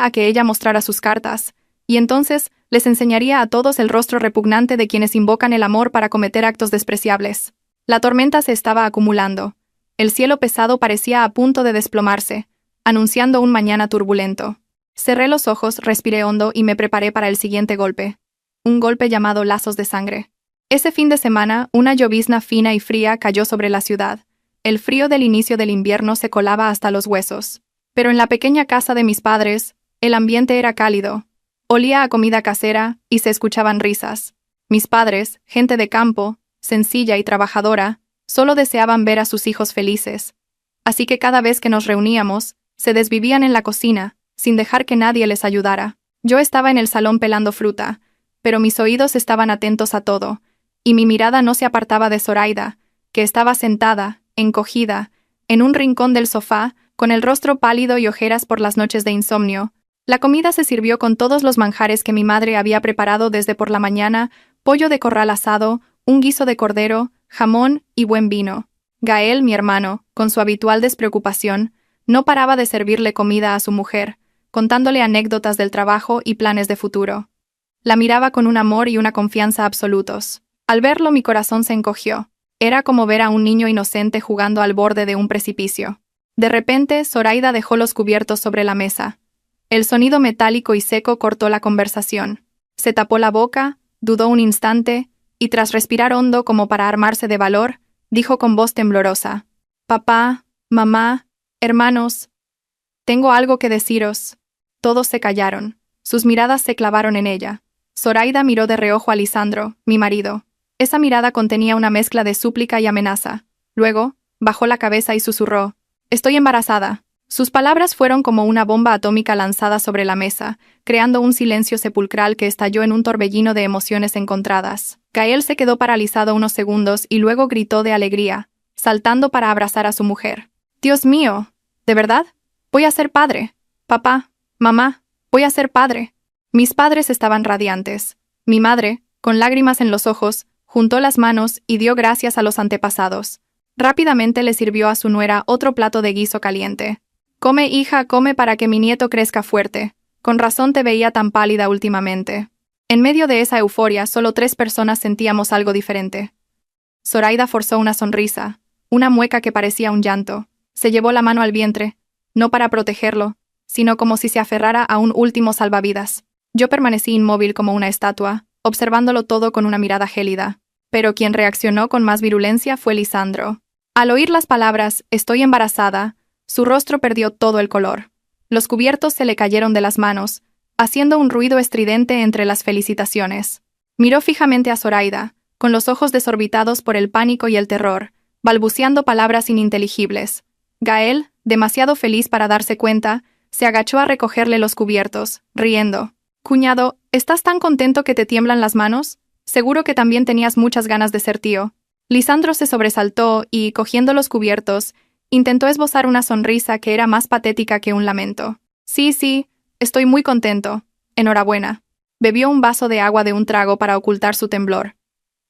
a que ella mostrara sus cartas, y entonces les enseñaría a todos el rostro repugnante de quienes invocan el amor para cometer actos despreciables. La tormenta se estaba acumulando. El cielo pesado parecía a punto de desplomarse, anunciando un mañana turbulento. Cerré los ojos, respiré hondo y me preparé para el siguiente golpe. Un golpe llamado lazos de sangre. Ese fin de semana, una llovizna fina y fría cayó sobre la ciudad. El frío del inicio del invierno se colaba hasta los huesos. Pero en la pequeña casa de mis padres, el ambiente era cálido. Olía a comida casera y se escuchaban risas. Mis padres, gente de campo, sencilla y trabajadora, solo deseaban ver a sus hijos felices. Así que cada vez que nos reuníamos, se desvivían en la cocina, sin dejar que nadie les ayudara. Yo estaba en el salón pelando fruta, pero mis oídos estaban atentos a todo, y mi mirada no se apartaba de Zoraida, que estaba sentada, encogida, en un rincón del sofá, con el rostro pálido y ojeras por las noches de insomnio. La comida se sirvió con todos los manjares que mi madre había preparado desde por la mañana: pollo de corral asado, un guiso de cordero, jamón y buen vino. Gael, mi hermano, con su habitual despreocupación, no paraba de servirle comida a su mujer, contándole anécdotas del trabajo y planes de futuro. La miraba con un amor y una confianza absolutos. Al verlo mi corazón se encogió. Era como ver a un niño inocente jugando al borde de un precipicio. De repente, Zoraida dejó los cubiertos sobre la mesa. El sonido metálico y seco cortó la conversación. Se tapó la boca, dudó un instante, y tras respirar hondo como para armarse de valor, dijo con voz temblorosa: «Papá, mamá, hermanos, tengo algo que deciros». Todos se callaron. Sus miradas se clavaron en ella. Zoraida miró de reojo a Lisandro, mi marido. Esa mirada contenía una mezcla de súplica y amenaza. Luego, bajó la cabeza y susurró: «Estoy embarazada». Sus palabras fueron como una bomba atómica lanzada sobre la mesa, creando un silencio sepulcral que estalló en un torbellino de emociones encontradas. Gael se quedó paralizado unos segundos y luego gritó de alegría, saltando para abrazar a su mujer. «¡Dios mío! ¿De verdad? Voy a ser padre. Papá, mamá, voy a ser padre». Mis padres estaban radiantes. Mi madre, con lágrimas en los ojos, juntó las manos y dio gracias a los antepasados. Rápidamente le sirvió a su nuera otro plato de guiso caliente. «Come, hija, come para que mi nieto crezca fuerte. Con razón te veía tan pálida últimamente». En medio de esa euforia, solo 3 personas sentíamos algo diferente. Zoraida forzó una sonrisa, una mueca que parecía un llanto. Se llevó la mano al vientre, no para protegerlo, sino como si se aferrara a un último salvavidas. Yo permanecí inmóvil como una estatua, observándolo todo con una mirada gélida. Pero quien reaccionó con más virulencia fue Lisandro. Al oír las palabras «estoy embarazada», su rostro perdió todo el color. Los cubiertos se le cayeron de las manos, haciendo un ruido estridente entre las felicitaciones. Miró fijamente a Zoraida, con los ojos desorbitados por el pánico y el terror, balbuceando palabras ininteligibles. Gael, demasiado feliz para darse cuenta, se agachó a recogerle los cubiertos, riendo. «Cuñado, ¿estás tan contento que te tiemblan las manos? Seguro que también tenías muchas ganas de ser tío». Lisandro se sobresaltó y, cogiendo los cubiertos, intentó esbozar una sonrisa que era más patética que un lamento. Sí, estoy muy contento. Enhorabuena». Bebió un vaso de agua de un trago para ocultar su temblor.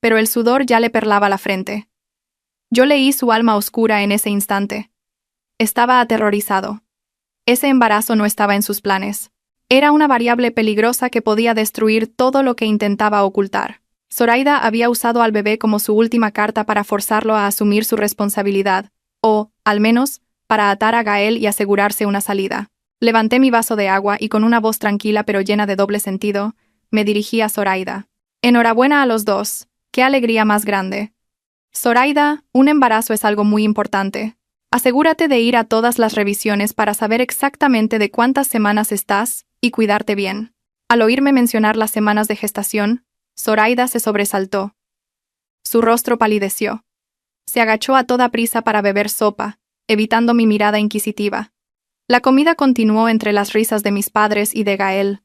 Pero el sudor ya le perlaba la frente. Yo leí su alma oscura en ese instante. Estaba aterrorizado. Ese embarazo no estaba en sus planes. Era una variable peligrosa que podía destruir todo lo que intentaba ocultar. Zoraida había usado al bebé como su última carta para forzarlo a asumir su responsabilidad, o, al menos, para atar a Gael y asegurarse una salida. Levanté mi vaso de agua y con una voz tranquila pero llena de doble sentido, me dirigí a Zoraida. «Enhorabuena a los dos. ¡Qué alegría más grande!». «Zoraida, un embarazo es algo muy importante. Asegúrate de ir a todas las revisiones para saber exactamente de cuántas semanas estás y cuidarte bien». Al oírme mencionar las semanas de gestación, Zoraida se sobresaltó. Su rostro palideció. Se agachó a toda prisa para beber sopa, evitando mi mirada inquisitiva. La comida continuó entre las risas de mis padres y de Gael.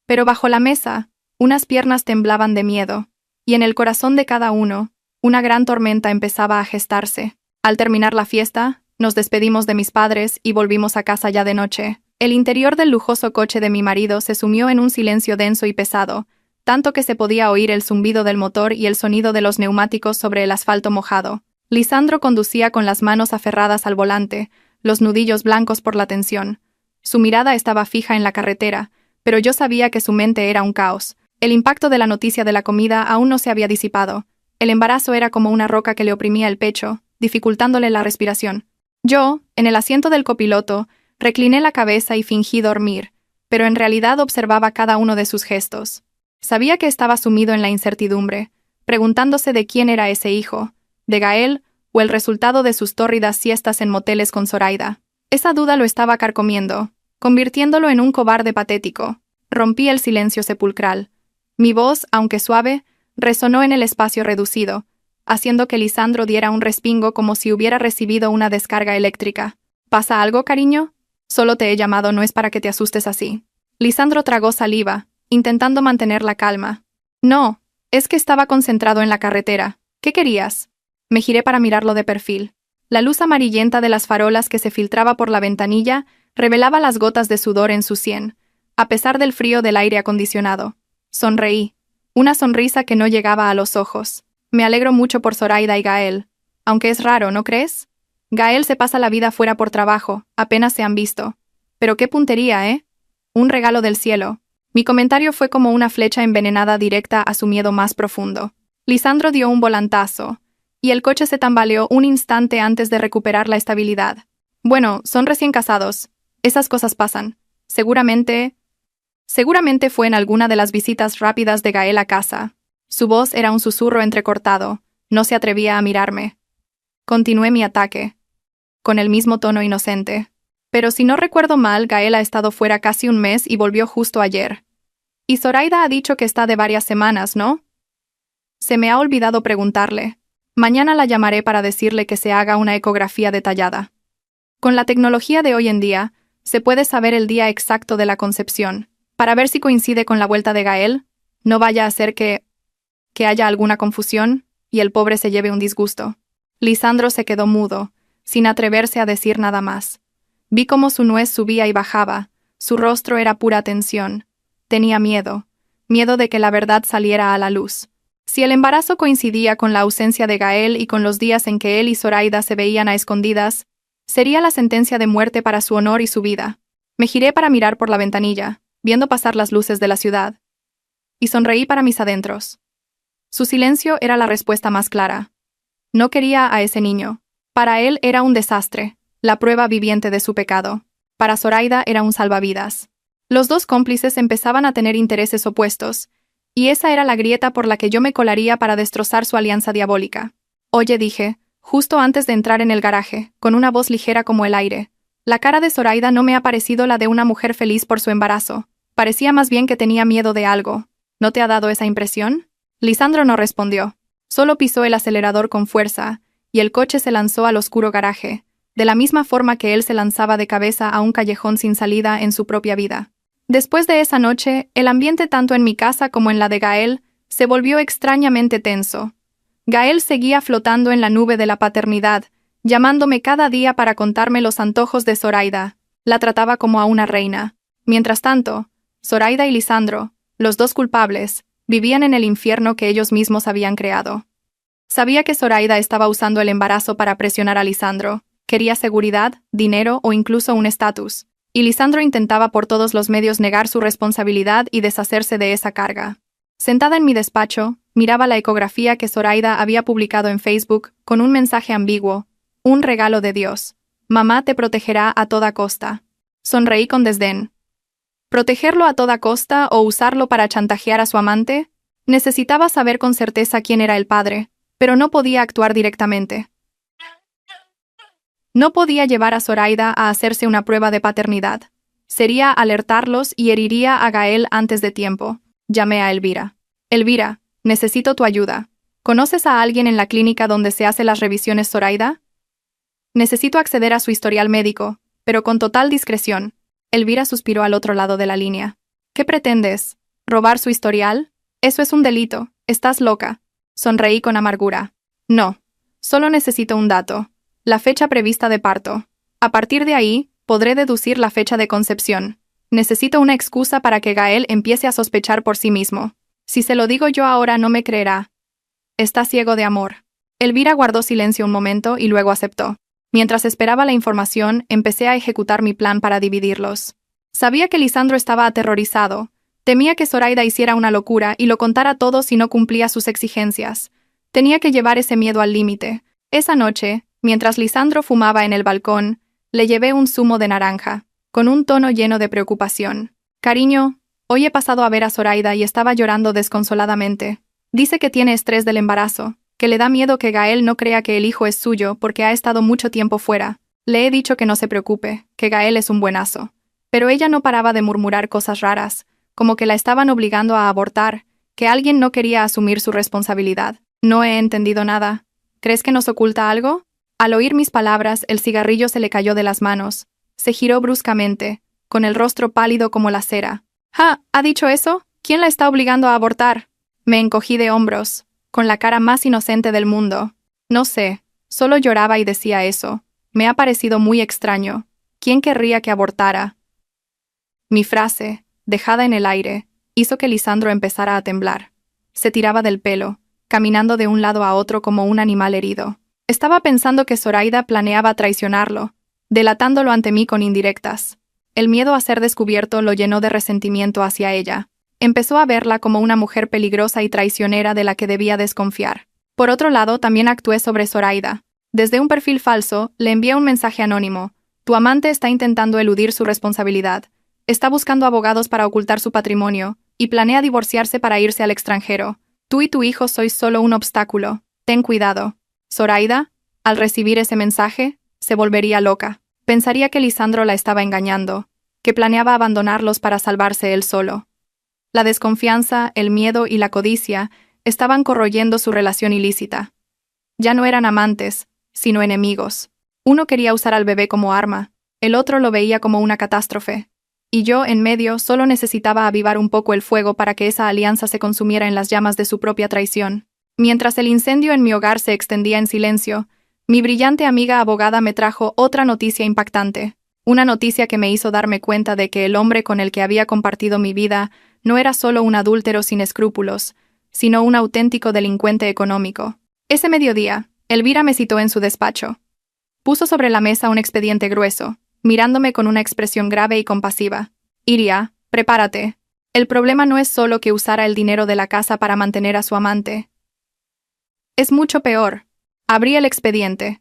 Pero bajo la mesa, unas piernas temblaban de miedo, y en el corazón de cada uno, una gran tormenta empezaba a gestarse. Al terminar la fiesta, nos despedimos de mis padres y volvimos a casa ya de noche. El interior del lujoso coche de mi marido se sumió en un silencio denso y pesado, tanto que se podía oír el zumbido del motor y el sonido de los neumáticos sobre el asfalto mojado. Lisandro conducía con las manos aferradas al volante, los nudillos blancos por la tensión. Su mirada estaba fija en la carretera, pero yo sabía que su mente era un caos. El impacto de la noticia de la comida aún no se había disipado. El embarazo era como una roca que le oprimía el pecho, dificultándole la respiración. Yo, en el asiento del copiloto, recliné la cabeza y fingí dormir, pero en realidad observaba cada uno de sus gestos. Sabía que estaba sumido en la incertidumbre, preguntándose de quién era ese hijo, de Gael o el resultado de sus tórridas siestas en moteles con Zoraida. Esa duda lo estaba carcomiendo, convirtiéndolo en un cobarde patético. Rompí el silencio sepulcral. Mi voz, aunque suave, resonó en el espacio reducido, haciendo que Lisandro diera un respingo como si hubiera recibido una descarga eléctrica. ¿Pasa algo, cariño? Solo te he llamado, no es para que te asustes así. Lisandro tragó saliva, intentando mantener la calma. No, es que estaba concentrado en la carretera. ¿Qué querías? Me giré para mirarlo de perfil. La luz amarillenta de las farolas que se filtraba por la ventanilla revelaba las gotas de sudor en su sien, a pesar del frío del aire acondicionado. Sonreí, una sonrisa que no llegaba a los ojos. Me alegro mucho por Zoraida y Gael. Aunque es raro, ¿no crees? Gael se pasa la vida fuera por trabajo, apenas se han visto. Pero qué puntería, ¿eh? Un regalo del cielo. Mi comentario fue como una flecha envenenada directa a su miedo más profundo. Lisandro dio un volantazo, y el coche se tambaleó un instante antes de recuperar la estabilidad. Bueno, son recién casados. Esas cosas pasan. Seguramente fue en alguna de las visitas rápidas de Gael a casa. Su voz era un susurro entrecortado. No se atrevía a mirarme. Continué mi ataque, con el mismo tono inocente. Pero si no recuerdo mal, Gael ha estado fuera casi un mes y volvió justo ayer. Y Zoraida ha dicho que está de varias semanas, ¿no? Se me ha olvidado preguntarle. Mañana la llamaré para decirle que se haga una ecografía detallada. Con la tecnología de hoy en día, se puede saber el día exacto de la concepción, para ver si coincide con la vuelta de Gael. No vaya a ser que haya alguna confusión y el pobre se lleve un disgusto. Lisandro se quedó mudo, sin atreverse a decir nada más. Vi cómo su nuez subía y bajaba, su rostro era pura tensión. Tenía miedo de que la verdad saliera a la luz. Si el embarazo coincidía con la ausencia de Gael y con los días en que él y Zoraida se veían a escondidas, sería la sentencia de muerte para su honor y su vida. Me giré para mirar por la ventanilla, viendo pasar las luces de la ciudad. Y sonreí para mis adentros. Su silencio era la respuesta más clara. No quería a ese niño. Para él era un desastre, la prueba viviente de su pecado. Para Zoraida era un salvavidas. Los dos cómplices empezaban a tener intereses opuestos, y esa era la grieta por la que yo me colaría para destrozar su alianza diabólica. Oye, dije, justo antes de entrar en el garaje, con una voz ligera como el aire. La cara de Zoraida no me ha parecido la de una mujer feliz por su embarazo. Parecía más bien que tenía miedo de algo. ¿No te ha dado esa impresión? Lisandro no respondió. Solo pisó el acelerador con fuerza, y el coche se lanzó al oscuro garaje, de la misma forma que él se lanzaba de cabeza a un callejón sin salida en su propia vida. Después de esa noche, el ambiente tanto en mi casa como en la de Gael se volvió extrañamente tenso. Gael seguía flotando en la nube de la paternidad, llamándome cada día para contarme los antojos de Zoraida. La trataba como a una reina. Mientras tanto, Zoraida y Lisandro, los dos culpables, vivían en el infierno que ellos mismos habían creado. Sabía que Zoraida estaba usando el embarazo para presionar a Lisandro. Quería seguridad, dinero o incluso un estatus. Y Lisandro intentaba por todos los medios negar su responsabilidad y deshacerse de esa carga. Sentada en mi despacho, miraba la ecografía que Zoraida había publicado en Facebook con un mensaje ambiguo: un regalo de Dios. Mamá te protegerá a toda costa. Sonreí con desdén. ¿Protegerlo a toda costa o usarlo para chantajear a su amante? Necesitaba saber con certeza quién era el padre, pero no podía actuar directamente. No podía llevar a Zoraida a hacerse una prueba de paternidad. Sería alertarlos y heriría a Gael antes de tiempo. Llamé a Elvira. Elvira, necesito tu ayuda. ¿Conoces a alguien en la clínica donde se hace las revisiones Zoraida? Necesito acceder a su historial médico, pero con total discreción. Elvira suspiró al otro lado de la línea. ¿Qué pretendes? ¿Robar su historial? Eso es un delito. Estás loca. Sonreí con amargura. No. Solo necesito un dato. La fecha prevista de parto. A partir de ahí, podré deducir la fecha de concepción. Necesito una excusa para que Gael empiece a sospechar por sí mismo. Si se lo digo yo ahora no me creerá. Está ciego de amor. Elvira guardó silencio un momento y luego aceptó. Mientras esperaba la información, empecé a ejecutar mi plan para dividirlos. Sabía que Lisandro estaba aterrorizado. Temía que Zoraida hiciera una locura y lo contara todo si no cumplía sus exigencias. Tenía que llevar ese miedo al límite. Esa noche, mientras Lisandro fumaba en el balcón, le llevé un zumo de naranja, con un tono lleno de preocupación. Cariño, hoy he pasado a ver a Zoraida y estaba llorando desconsoladamente. Dice que tiene estrés del embarazo, que le da miedo que Gael no crea que el hijo es suyo porque ha estado mucho tiempo fuera. Le he dicho que no se preocupe, que Gael es un buenazo. Pero ella no paraba de murmurar cosas raras, como que la estaban obligando a abortar, que alguien no quería asumir su responsabilidad. No he entendido nada. ¿Crees que nos oculta algo? Al oír mis palabras, el cigarrillo se le cayó de las manos. Se giró bruscamente, con el rostro pálido como la cera. «Ja, ¿ha dicho eso? ¿Quién la está obligando a abortar?» Me encogí de hombros, con la cara más inocente del mundo. No sé, solo lloraba y decía eso. Me ha parecido muy extraño. ¿Quién querría que abortara? Mi frase, dejada en el aire, hizo que Lisandro empezara a temblar. Se tiraba del pelo, caminando de un lado a otro como un animal herido. Estaba pensando que Zoraida planeaba traicionarlo, delatándolo ante mí con indirectas. El miedo a ser descubierto lo llenó de resentimiento hacia ella. Empezó a verla como una mujer peligrosa y traicionera de la que debía desconfiar. Por otro lado, también actué sobre Zoraida. Desde un perfil falso, le envié un mensaje anónimo. Tu amante está intentando eludir su responsabilidad. Está buscando abogados para ocultar su patrimonio, y planea divorciarse para irse al extranjero. Tú y tu hijo sois solo un obstáculo. Ten cuidado. Zoraida, al recibir ese mensaje, se volvería loca. Pensaría que Lisandro la estaba engañando, que planeaba abandonarlos para salvarse él solo. La desconfianza, el miedo y la codicia estaban corroyendo su relación ilícita. Ya no eran amantes, sino enemigos. Uno quería usar al bebé como arma, el otro lo veía como una catástrofe. Y yo, en medio, solo necesitaba avivar un poco el fuego para que esa alianza se consumiera en las llamas de su propia traición. Mientras el incendio en mi hogar se extendía en silencio, mi brillante amiga abogada me trajo otra noticia impactante. Una noticia que me hizo darme cuenta de que el hombre con el que había compartido mi vida no era solo un adúltero sin escrúpulos, sino un auténtico delincuente económico. Ese mediodía, Elvira me citó en su despacho. Puso sobre la mesa un expediente grueso, mirándome con una expresión grave y compasiva. Iria, prepárate. El problema no es solo que usara el dinero de la casa para mantener a su amante. Es mucho peor. Abrí el expediente.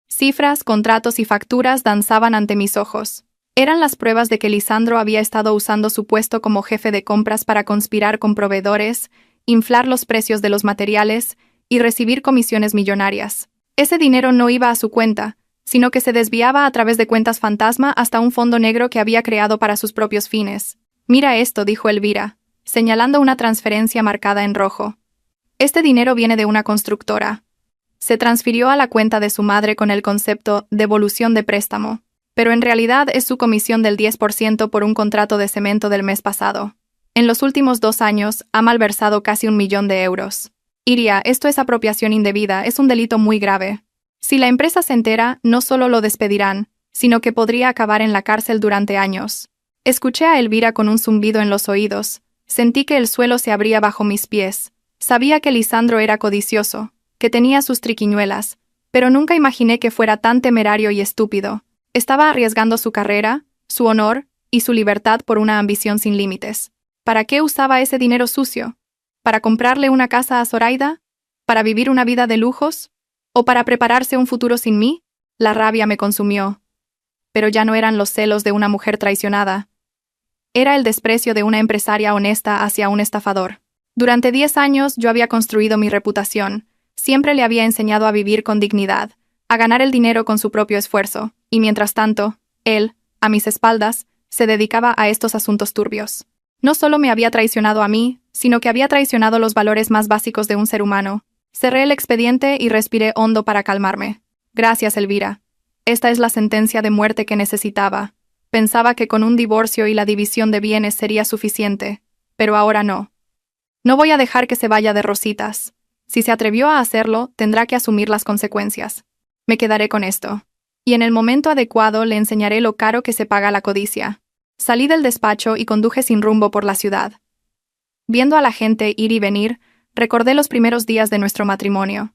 Cifras, contratos y facturas danzaban ante mis ojos. Eran las pruebas de que Lisandro había estado usando su puesto como jefe de compras para conspirar con proveedores, inflar los precios de los materiales y recibir comisiones millonarias. Ese dinero no iba a su cuenta, sino que se desviaba a través de cuentas fantasma hasta un fondo negro que había creado para sus propios fines. Mira esto, dijo Elvira, señalando una transferencia marcada en rojo. Este dinero viene de una constructora. Se transfirió a la cuenta de su madre con el concepto devolución de préstamo, pero en realidad es su comisión del 10% por un contrato de cemento del mes pasado. En los últimos 2 años ha malversado casi 1 millón de euros. Iria, esto es apropiación indebida, es un delito muy grave. Si la empresa se entera, no solo lo despedirán, sino que podría acabar en la cárcel durante años. Escuché a Elvira con un zumbido en los oídos. Sentí que el suelo se abría bajo mis pies. Sabía que Lisandro era codicioso, que tenía sus triquiñuelas, pero nunca imaginé que fuera tan temerario y estúpido. Estaba arriesgando su carrera, su honor y su libertad por una ambición sin límites. ¿Para qué usaba ese dinero sucio? ¿Para comprarle una casa a Zoraida? ¿Para vivir una vida de lujos? ¿O para prepararse un futuro sin mí? La rabia me consumió. Pero ya no eran los celos de una mujer traicionada. Era el desprecio de una empresaria honesta hacia un estafador. Durante 10 años yo había construido mi reputación. Siempre le había enseñado a vivir con dignidad, a ganar el dinero con su propio esfuerzo, y mientras tanto, él, a mis espaldas, se dedicaba a estos asuntos turbios. No solo me había traicionado a mí, sino que había traicionado los valores más básicos de un ser humano. Cerré el expediente y respiré hondo para calmarme. Gracias, Elvira. Esta es la sentencia de muerte que necesitaba. Pensaba que con un divorcio y la división de bienes sería suficiente, pero ahora no. No voy a dejar que se vaya de rositas. Si se atrevió a hacerlo, tendrá que asumir las consecuencias. Me quedaré con esto. Y en el momento adecuado le enseñaré lo caro que se paga la codicia. Salí del despacho y conduje sin rumbo por la ciudad. Viendo a la gente ir y venir, recordé los primeros días de nuestro matrimonio.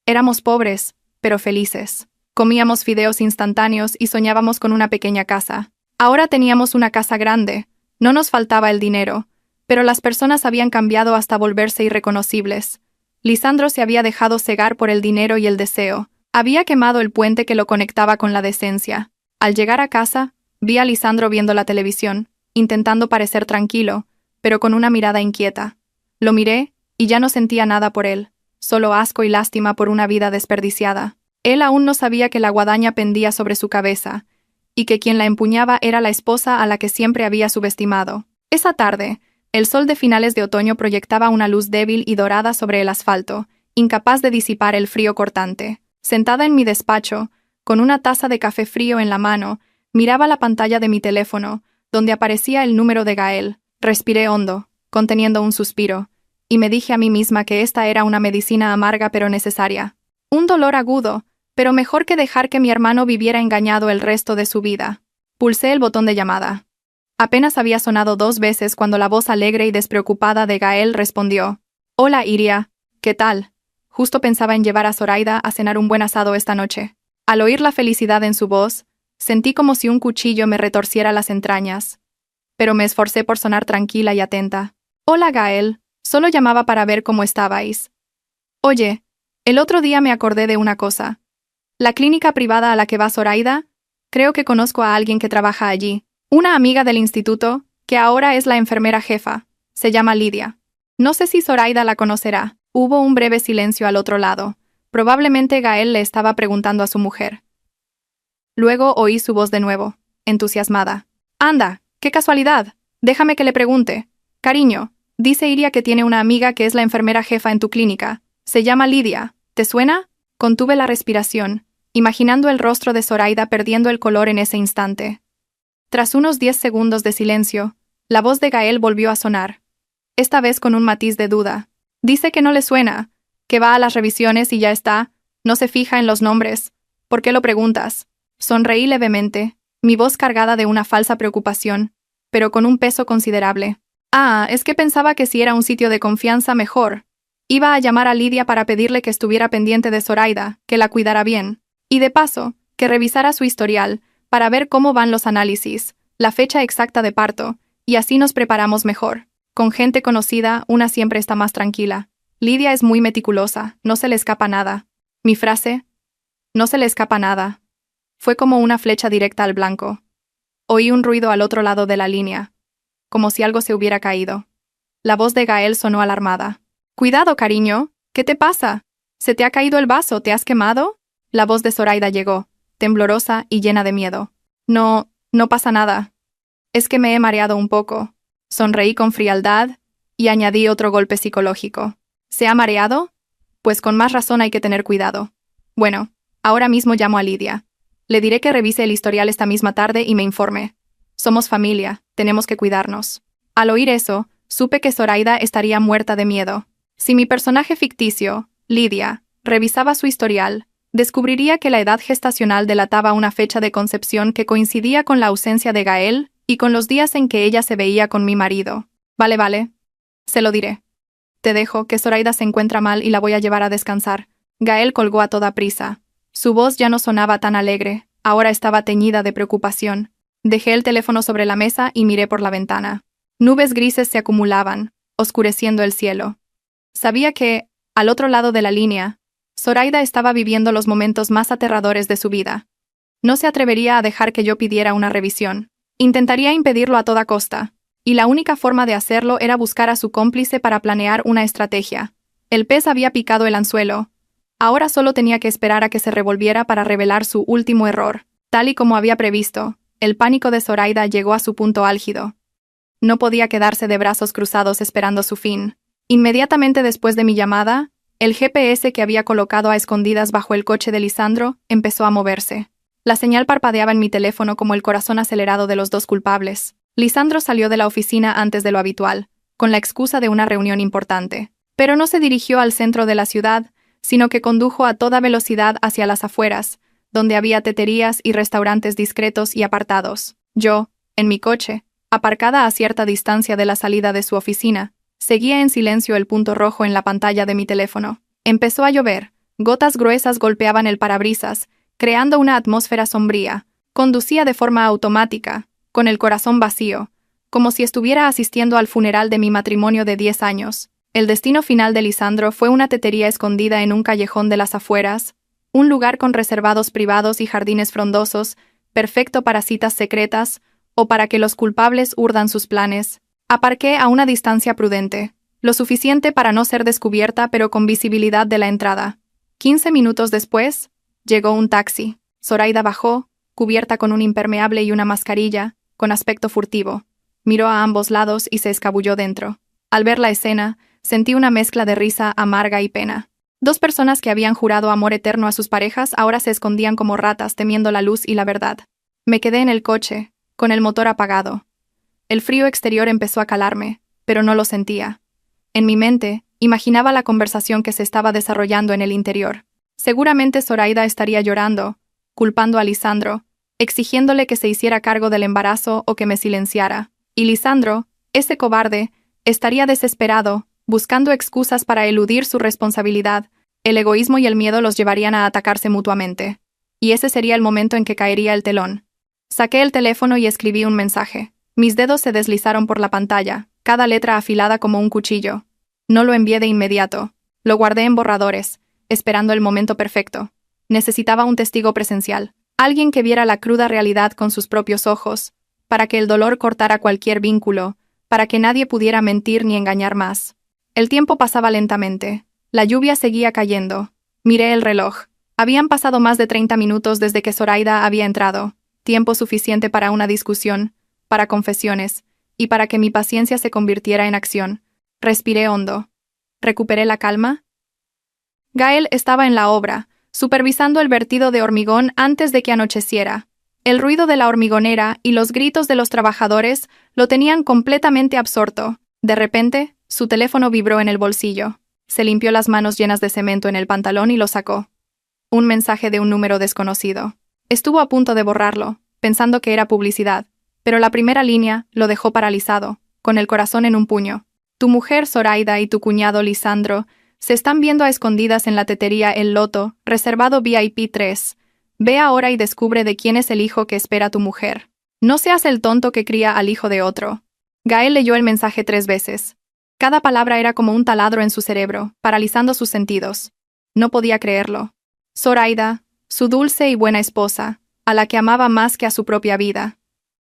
Éramos pobres, pero felices. Comíamos fideos instantáneos y soñábamos con una pequeña casa. Ahora teníamos una casa grande. No nos faltaba el dinero, pero las personas habían cambiado hasta volverse irreconocibles. Lisandro se había dejado cegar por el dinero y el deseo. Había quemado el puente que lo conectaba con la decencia. Al llegar a casa, vi a Lisandro viendo la televisión, intentando parecer tranquilo, pero con una mirada inquieta. Lo miré, y ya no sentía nada por él, solo asco y lástima por una vida desperdiciada. Él aún no sabía que la guadaña pendía sobre su cabeza, y que quien la empuñaba era la esposa a la que siempre había subestimado. Esa tarde, el sol de finales de otoño proyectaba una luz débil y dorada sobre el asfalto, incapaz de disipar el frío cortante. Sentada en mi despacho, con una taza de café frío en la mano, miraba la pantalla de mi teléfono, donde aparecía el número de Gael. Respiré hondo, conteniendo un suspiro, y me dije a mí misma que esta era una medicina amarga pero necesaria. Un dolor agudo, pero mejor que dejar que mi hermano viviera engañado el resto de su vida. Pulsé el botón de llamada. Apenas había sonado 2 veces cuando la voz alegre y despreocupada de Gael respondió. «Hola, Iria. ¿Qué tal? Justo pensaba en llevar a Zoraida a cenar un buen asado esta noche». Al oír la felicidad en su voz, sentí como si un cuchillo me retorciera las entrañas. Pero me esforcé por sonar tranquila y atenta. «Hola, Gael. Solo llamaba para ver cómo estabais. Oye, el otro día me acordé de una cosa. La clínica privada a la que va Zoraida, creo que conozco a alguien que trabaja allí. Una amiga del instituto, que ahora es la enfermera jefa. Se llama Lidia. No sé si Zoraida la conocerá». Hubo un breve silencio al otro lado. Probablemente Gael le estaba preguntando a su mujer. Luego oí su voz de nuevo, entusiasmada. «Anda, qué casualidad. Déjame que le pregunte. Cariño, dice Iria que tiene una amiga que es la enfermera jefa en tu clínica. Se llama Lidia. ¿Te suena?» Contuve la respiración, imaginando el rostro de Zoraida perdiendo el color en ese instante. Tras unos 10 segundos de silencio, la voz de Gael volvió a sonar, esta vez con un matiz de duda. «Dice que no le suena, que va a las revisiones y ya está, no se fija en los nombres. ¿Por qué lo preguntas?» Sonreí levemente, mi voz cargada de una falsa preocupación, pero con un peso considerable. «Ah, es que pensaba que si era un sitio de confianza mejor. Iba a llamar a Lidia para pedirle que estuviera pendiente de Zoraida, que la cuidara bien. Y de paso, que revisara su historial, para ver cómo van los análisis, la fecha exacta de parto, y así nos preparamos mejor. Con gente conocida, una siempre está más tranquila. Lidia es muy meticulosa, no se le escapa nada». Mi frase, «no se le escapa nada», fue como una flecha directa al blanco. Oí un ruido al otro lado de la línea, como si algo se hubiera caído. La voz de Gael sonó alarmada. «Cuidado, cariño, ¿qué te pasa? ¿Se te ha caído el vaso? ¿Te has quemado?» La voz de Zoraida llegó, temblorosa y llena de miedo. «No, no pasa nada. Es que me he mareado un poco». Sonreí con frialdad y añadí otro golpe psicológico. «¿Se ha mareado? Pues con más razón hay que tener cuidado. Bueno, ahora mismo llamo a Lidia. Le diré que revise el historial esta misma tarde y me informe. Somos familia, tenemos que cuidarnos». Al oír eso, supe que Zoraida estaría muerta de miedo. Si mi personaje ficticio, Lidia, revisaba su historial, descubriría que la edad gestacional delataba una fecha de concepción que coincidía con la ausencia de Gael y con los días en que ella se veía con mi marido. Vale. Se lo diré. Te dejo, que Zoraida se encuentra mal y la voy a llevar a descansar. Gael colgó a toda prisa. Su voz ya no sonaba tan alegre, ahora estaba teñida de preocupación. Dejé el teléfono sobre la mesa y miré por la ventana. Nubes grises se acumulaban, oscureciendo el cielo. Sabía que, al otro lado de la línea, Zoraida estaba viviendo los momentos más aterradores de su vida. No se atrevería a dejar que yo pidiera una revisión. Intentaría impedirlo a toda costa, y la única forma de hacerlo era buscar a su cómplice para planear una estrategia. El pez había picado el anzuelo. Ahora solo tenía que esperar a que se revolviera para revelar su último error. Tal y como había previsto, el pánico de Zoraida llegó a su punto álgido. No podía quedarse de brazos cruzados esperando su fin. Inmediatamente después de mi llamada, el GPS que había colocado a escondidas bajo el coche de Lisandro empezó a moverse. La señal parpadeaba en mi teléfono como el corazón acelerado de los 2 culpables. Lisandro salió de la oficina antes de lo habitual, con la excusa de una reunión importante. Pero no se dirigió al centro de la ciudad, sino que condujo a toda velocidad hacia las afueras, donde había teterías y restaurantes discretos y apartados. Yo, en mi coche, aparcada a cierta distancia de la salida de su oficina, seguía en silencio el punto rojo en la pantalla de mi teléfono. Empezó a llover, gotas gruesas golpeaban el parabrisas, creando una atmósfera sombría. Conducía de forma automática, con el corazón vacío, como si estuviera asistiendo al funeral de mi matrimonio de 10 años. El destino final de Lisandro fue una tetería escondida en un callejón de las afueras, un lugar con reservados privados y jardines frondosos, perfecto para citas secretas o para que los culpables urdan sus planes. Aparqué a una distancia prudente, lo suficiente para no ser descubierta pero con visibilidad de la entrada. 15 minutos después, Llegó un taxi. Zoraida bajó, cubierta con un impermeable y una mascarilla, con aspecto furtivo. Miró a ambos lados y se escabulló dentro. Al ver la escena, sentí una mezcla de risa amarga y pena. Dos personas que habían jurado amor eterno a sus parejas ahora se escondían como ratas temiendo la luz y la verdad. Me quedé en el coche, con el motor apagado. El frío exterior empezó a calarme, pero no lo sentía. En mi mente, imaginaba la conversación que se estaba desarrollando en el interior. Seguramente Zoraida estaría llorando, culpando a Lisandro, exigiéndole que se hiciera cargo del embarazo o que me silenciara. Y Lisandro, ese cobarde, estaría desesperado, buscando excusas para eludir su responsabilidad. El egoísmo y el miedo los llevarían a atacarse mutuamente. Y ese sería el momento en que caería el telón. Saqué el teléfono y escribí un mensaje. Mis dedos se deslizaron por la pantalla, cada letra afilada como un cuchillo. No lo envié de inmediato. Lo guardé en borradores, esperando el momento perfecto. Necesitaba un testigo presencial, alguien que viera la cruda realidad con sus propios ojos, para que el dolor cortara cualquier vínculo, para que nadie pudiera mentir ni engañar más. El tiempo pasaba lentamente. La lluvia seguía cayendo. Miré el reloj. Habían pasado más de 30 minutos desde que Zoraida había entrado, tiempo suficiente para una discusión, para confesiones, y para que mi paciencia se convirtiera en acción. Respiré hondo. ¿Recuperé la calma? Gael estaba en la obra, supervisando el vertido de hormigón antes de que anocheciera. El ruido de la hormigonera y los gritos de los trabajadores lo tenían completamente absorto. De repente, su teléfono vibró en el bolsillo. Se limpió las manos llenas de cemento en el pantalón y lo sacó. Un mensaje de un número desconocido. Estuvo a punto de borrarlo, pensando que era publicidad, pero la primera línea lo dejó paralizado, con el corazón en un puño. Tu mujer Zoraida y tu cuñado Lisandro se están viendo a escondidas en la tetería El Loto, reservado VIP 3. Ve ahora y descubre de quién es el hijo que espera tu mujer. No seas el tonto que cría al hijo de otro. Gael leyó el mensaje 3 veces. Cada palabra era como un taladro en su cerebro, paralizando sus sentidos. No podía creerlo. Zoraida, su dulce y buena esposa, a la que amaba más que a su propia vida.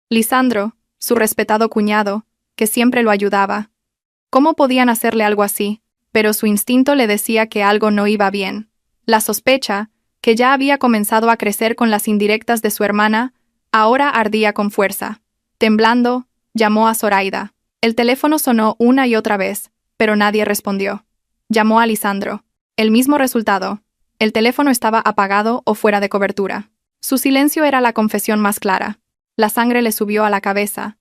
Lisandro, su respetado cuñado, que siempre lo ayudaba. ¿Cómo podían hacerle algo así? Pero su instinto le decía que algo no iba bien. La sospecha, que ya había comenzado a crecer con las indirectas de su hermana, ahora ardía con fuerza. Temblando, llamó a Zoraida. El teléfono sonó una y otra vez, pero nadie respondió. Llamó a Lisandro. El mismo resultado. El teléfono estaba apagado o fuera de cobertura. Su silencio era la confesión más clara. La sangre le subió a la cabeza.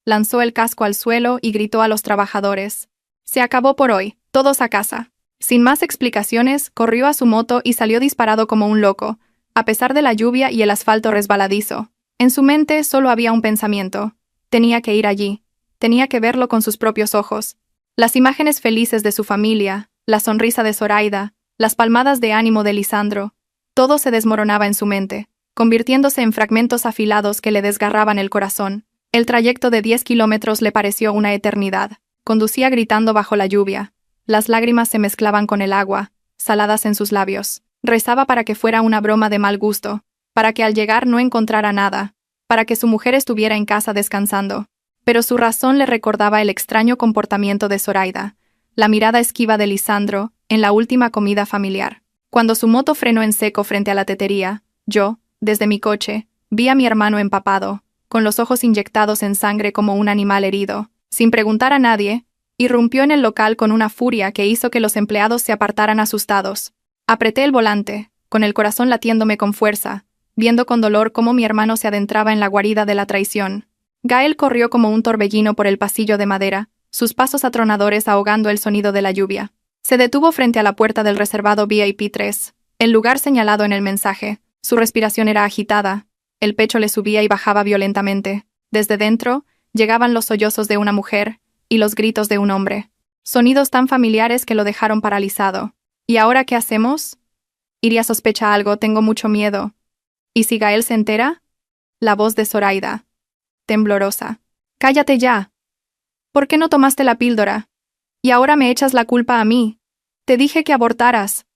Lanzó el casco al suelo y gritó a los trabajadores. Se acabó por hoy, todos a casa. Sin más explicaciones, corrió a su moto y salió disparado como un loco, a pesar de la lluvia y el asfalto resbaladizo. En su mente solo había un pensamiento. Tenía que ir allí. Tenía que verlo con sus propios ojos. Las imágenes felices de su familia, la sonrisa de Zoraida, las palmadas de ánimo de Lisandro, todo se desmoronaba en su mente, convirtiéndose en fragmentos afilados que le desgarraban el corazón. El trayecto de 10 kilómetros le pareció una eternidad. Conducía gritando bajo la lluvia. Las lágrimas se mezclaban con el agua, saladas en sus labios. Rezaba para que fuera una broma de mal gusto, para que al llegar no encontrara nada, para que su mujer estuviera en casa descansando. Pero su razón le recordaba el extraño comportamiento de Zoraida, la mirada esquiva de Lisandro en la última comida familiar. Cuando su moto frenó en seco frente a la tetería, yo, desde mi coche, vi a mi hermano empapado, con los ojos inyectados en sangre como un animal herido. Sin preguntar a nadie, irrumpió en el local con una furia que hizo que los empleados se apartaran asustados. Apreté el volante, con el corazón latiéndome con fuerza, viendo con dolor cómo mi hermano se adentraba en la guarida de la traición. Gael corrió como un torbellino por el pasillo de madera, sus pasos atronadores ahogando el sonido de la lluvia. Se detuvo frente a la puerta del reservado VIP 3, el lugar señalado en el mensaje. Su respiración era agitada, el pecho le subía y bajaba violentamente. Desde dentro, llegaban los sollozos de una mujer y los gritos de un hombre. Sonidos tan familiares que lo dejaron paralizado. ¿Y ahora qué hacemos? Iria sospecha algo, tengo mucho miedo. ¿Y si Gael se entera? La voz de Zoraida, temblorosa. ¡Cállate ya! ¿Por qué no tomaste la píldora? Y ahora me echas la culpa a mí. Te dije que abortaras.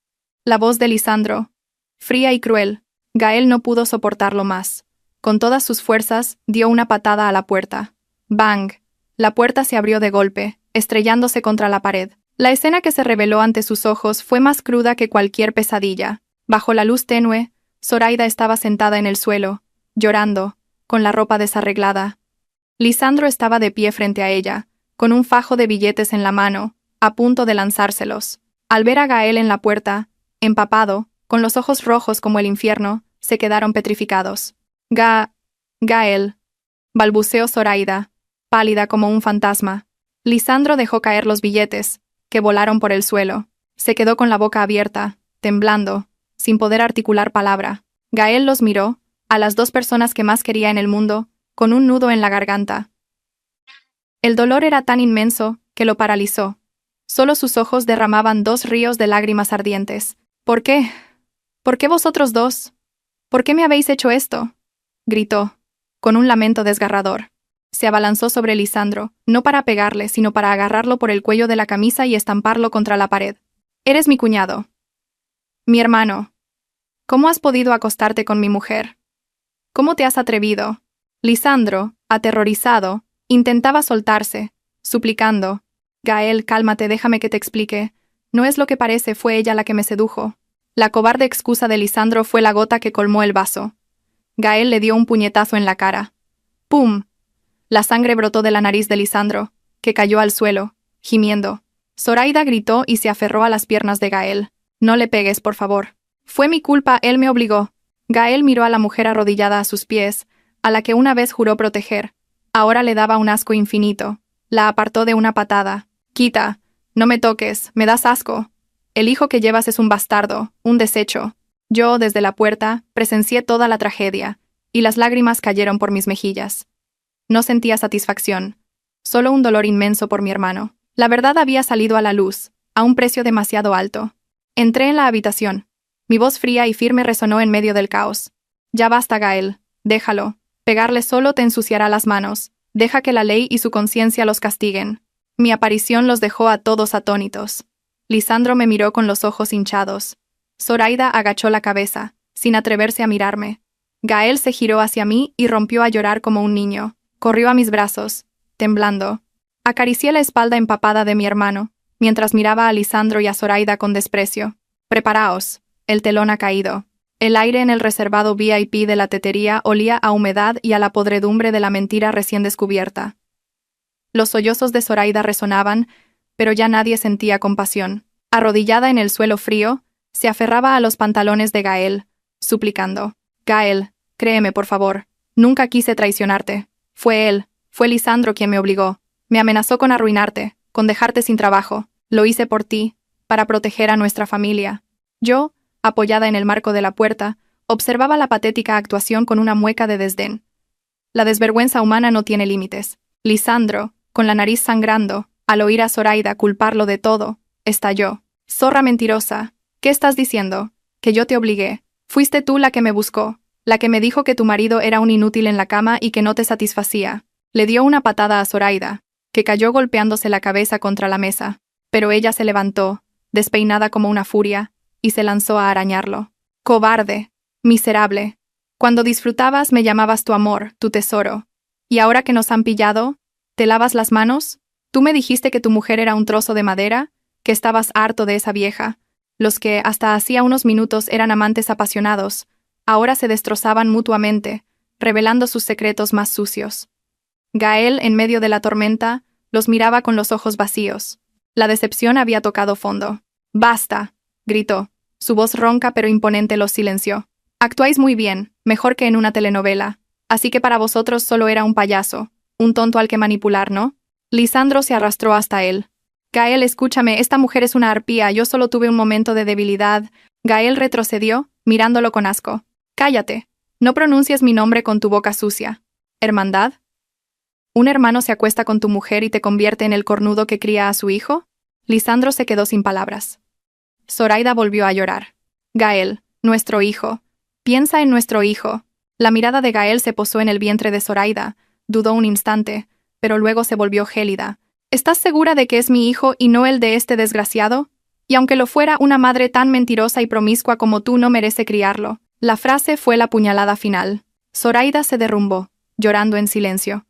La voz de Lisandro, fría y cruel. Gael no pudo soportarlo más. Con todas sus fuerzas, dio una patada a la puerta. ¡Bang! La puerta se abrió de golpe, estrellándose contra la pared. La escena que se reveló ante sus ojos fue más cruda que cualquier pesadilla. Bajo la luz tenue, Zoraida estaba sentada en el suelo, llorando, con la ropa desarreglada. Lisandro estaba de pie frente a ella, con un fajo de billetes en la mano, a punto de lanzárselos. Al ver a Gael en la puerta, empapado, con los ojos rojos como el infierno, se quedaron petrificados. Gael, balbuceó Zoraida, pálida como un fantasma. Lisandro dejó caer los billetes, que volaron por el suelo. Se quedó con la boca abierta, temblando, sin poder articular palabra. Gael los miró, a las dos personas que más quería en el mundo, con un nudo en la garganta. El dolor era tan inmenso que lo paralizó. Solo sus ojos derramaban 2 ríos de lágrimas ardientes. ¿Por qué? ¿Por qué vosotros dos? ¿Por qué me habéis hecho esto? Gritó, con un lamento desgarrador. Se abalanzó sobre Lisandro, no para pegarle, sino para agarrarlo por el cuello de la camisa y estamparlo contra la pared. Eres mi cuñado. Mi hermano. ¿Cómo has podido acostarte con mi mujer? ¿Cómo te has atrevido? Lisandro, aterrorizado, intentaba soltarse, suplicando. Gael, cálmate, déjame que te explique. No es lo que parece, fue ella la que me sedujo. La cobarde excusa de Lisandro fue la gota que colmó el vaso. Gael le dio un puñetazo en la cara. ¡Pum! La sangre brotó de la nariz de Lisandro, que cayó al suelo, gimiendo. Zoraida gritó y se aferró a las piernas de Gael. No le pegues, por favor. Fue mi culpa, él me obligó. Gael miró a la mujer arrodillada a sus pies, a la que una vez juró proteger. Ahora le daba un asco infinito. La apartó de una patada. Quita, no me toques, me das asco. El hijo que llevas es un bastardo, un desecho. Yo, desde la puerta, presencié toda la tragedia, y las lágrimas cayeron por mis mejillas. No sentía satisfacción, solo un dolor inmenso por mi hermano. La verdad había salido a la luz, a un precio demasiado alto. Entré en la habitación. Mi voz fría y firme resonó en medio del caos. Ya basta, Gael, déjalo. Pegarle solo te ensuciará las manos. Deja que la ley y su conciencia los castiguen. Mi aparición los dejó a todos atónitos. Lisandro me miró con los ojos hinchados. Zoraida agachó la cabeza, sin atreverse a mirarme. Gael se giró hacia mí y rompió a llorar como un niño. Corrió a mis brazos, temblando. Acaricié la espalda empapada de mi hermano, mientras miraba a Lisandro y a Zoraida con desprecio. Preparaos, el telón ha caído. El aire en el reservado VIP de la tetería olía a humedad y a la podredumbre de la mentira recién descubierta. Los sollozos de Zoraida resonaban, pero ya nadie sentía compasión. Arrodillada en el suelo frío, se aferraba a los pantalones de Gael, suplicando. Gael, créeme por favor, nunca quise traicionarte. Fue Lisandro quien me obligó. Me amenazó con arruinarte, con dejarte sin trabajo. Lo hice por ti, para proteger a nuestra familia. Yo, apoyada en el marco de la puerta, observaba la patética actuación con una mueca de desdén. La desvergüenza humana no tiene límites. Lisandro, con la nariz sangrando, al oír a Zoraida culparlo de todo, estalló. Zorra mentirosa, ¿qué estás diciendo? Que yo te obligué. Fuiste tú la que me buscó, la que me dijo que tu marido era un inútil en la cama y que no te satisfacía. Le dio una patada a Zoraida, que cayó golpeándose la cabeza contra la mesa. Pero ella se levantó, despeinada como una furia, y se lanzó a arañarlo. Cobarde, miserable. Cuando disfrutabas me llamabas tu amor, tu tesoro. ¿Y ahora que nos han pillado, te lavas las manos? Tú me dijiste que tu mujer era un trozo de madera, que estabas harto de esa vieja. Los que, hasta hacía unos minutos, eran amantes apasionados, ahora se destrozaban mutuamente, revelando sus secretos más sucios. Gael, en medio de la tormenta, los miraba con los ojos vacíos. La decepción había tocado fondo. «¡Basta!», gritó. Su voz ronca pero imponente los silenció. «Actuáis muy bien, mejor que en una telenovela. Así que para vosotros solo era un payaso, un tonto al que manipular, ¿no?». Lisandro se arrastró hasta él. «Gael, escúchame, esta mujer es una arpía, yo solo tuve un momento de debilidad». Gael retrocedió, mirándolo con asco. «Cállate. No pronuncies mi nombre con tu boca sucia». «¿Hermandad? ¿Un hermano se acuesta con tu mujer y te convierte en el cornudo que cría a su hijo?». Lisandro se quedó sin palabras. Zoraida volvió a llorar. «Gael, nuestro hijo. Piensa en nuestro hijo». La mirada de Gael se posó en el vientre de Zoraida, dudó un instante, pero luego se volvió gélida. «¿Estás segura de que es mi hijo y no el de este desgraciado? Y aunque lo fuera, una madre tan mentirosa y promiscua como tú no merece criarlo». La frase fue la puñalada final. Zoraida se derrumbó, llorando en silencio.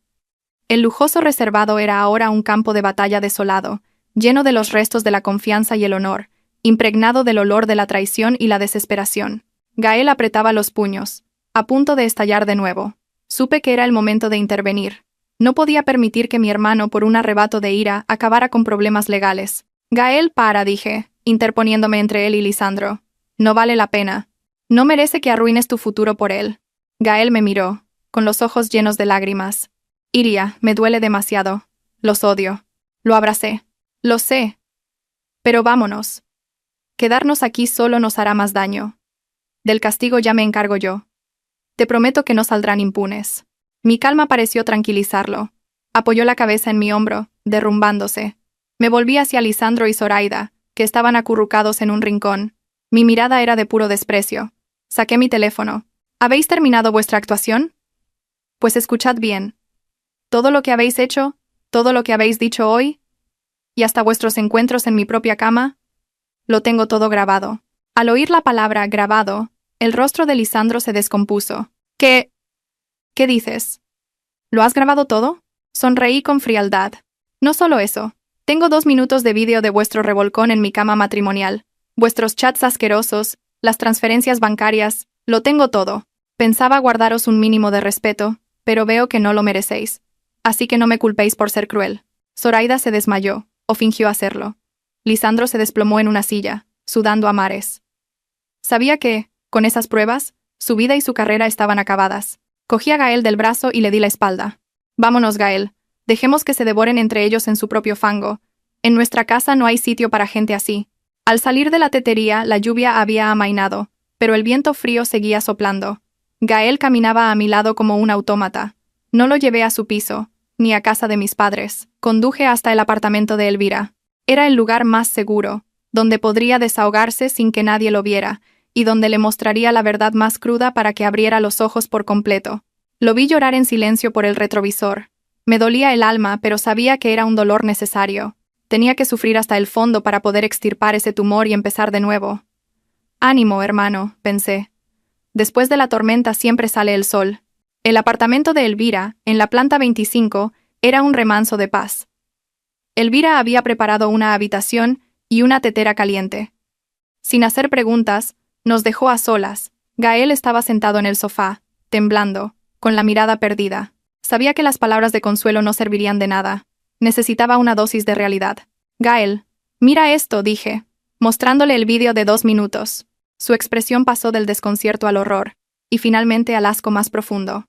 El lujoso reservado era ahora un campo de batalla desolado, lleno de los restos de la confianza y el honor, impregnado del olor de la traición y la desesperación. Gael apretaba los puños, a punto de estallar de nuevo. Supe que era el momento de intervenir. No podía permitir que mi hermano, por un arrebato de ira, acabara con problemas legales. Gael, dije, interponiéndome entre él y Lisandro. No vale la pena. No merece que arruines tu futuro por él. Gael me miró, con los ojos llenos de lágrimas. Iria, me duele demasiado. Los odio. Lo abracé. Lo sé. Pero vámonos. Quedarnos aquí solo nos hará más daño. Del castigo ya me encargo yo. Te prometo que no saldrán impunes. Mi calma pareció tranquilizarlo. Apoyó la cabeza en mi hombro, derrumbándose. Me volví hacia Lisandro y Zoraida, que estaban acurrucados en un rincón. Mi mirada era de puro desprecio. Saqué mi teléfono. ¿Habéis terminado vuestra actuación? Pues escuchad bien. Todo lo que habéis hecho, todo lo que habéis dicho hoy, y hasta vuestros encuentros en mi propia cama, lo tengo todo grabado. Al oír la palabra grabado, el rostro de Lisandro se descompuso. ¿Qué dices? ¿Lo has grabado todo? Sonreí con frialdad. No solo eso. Tengo 2 minutos de vídeo de vuestro revolcón en mi cama matrimonial, vuestros chats asquerosos, las transferencias bancarias, lo tengo todo. Pensaba guardaros un mínimo de respeto, pero veo que no lo merecéis. Así que no me culpéis por ser cruel. Zoraida se desmayó, o fingió hacerlo. Lisandro se desplomó en una silla, sudando a mares. Sabía que, con esas pruebas, su vida y su carrera estaban acabadas. Cogí a Gael del brazo y le di la espalda. Vámonos, Gael. Dejemos que se devoren entre ellos en su propio fango. En nuestra casa no hay sitio para gente así. Al salir de la tetería, la lluvia había amainado, pero el viento frío seguía soplando. Gael caminaba a mi lado como un autómata. No lo llevé a su piso, ni a casa de mis padres. Conduje hasta el apartamento de Elvira. Era el lugar más seguro, donde podría desahogarse sin que nadie lo viera, y donde le mostraría la verdad más cruda para que abriera los ojos por completo. Lo vi llorar en silencio por el retrovisor. Me dolía el alma, pero sabía que era un dolor necesario. Tenía que sufrir hasta el fondo para poder extirpar ese tumor y empezar de nuevo. Ánimo, hermano, pensé. Después de la tormenta siempre sale el sol. El apartamento de Elvira, en la planta 25, era un remanso de paz. Elvira había preparado una habitación y una tetera caliente. Sin hacer preguntas, nos dejó a solas. Gael estaba sentado en el sofá, temblando, con la mirada perdida. Sabía que las palabras de consuelo no servirían de nada. Necesitaba una dosis de realidad. Gael, mira esto, dije, mostrándole el vídeo de 2 minutos. Su expresión pasó del desconcierto al horror, y finalmente al asco más profundo.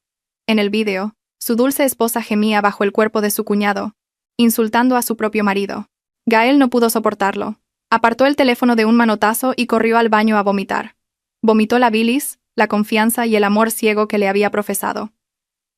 En el vídeo, su dulce esposa gemía bajo el cuerpo de su cuñado, insultando a su propio marido. Gael no pudo soportarlo. Apartó el teléfono de un manotazo y corrió al baño a vomitar. Vomitó la bilis, la confianza y el amor ciego que le había profesado.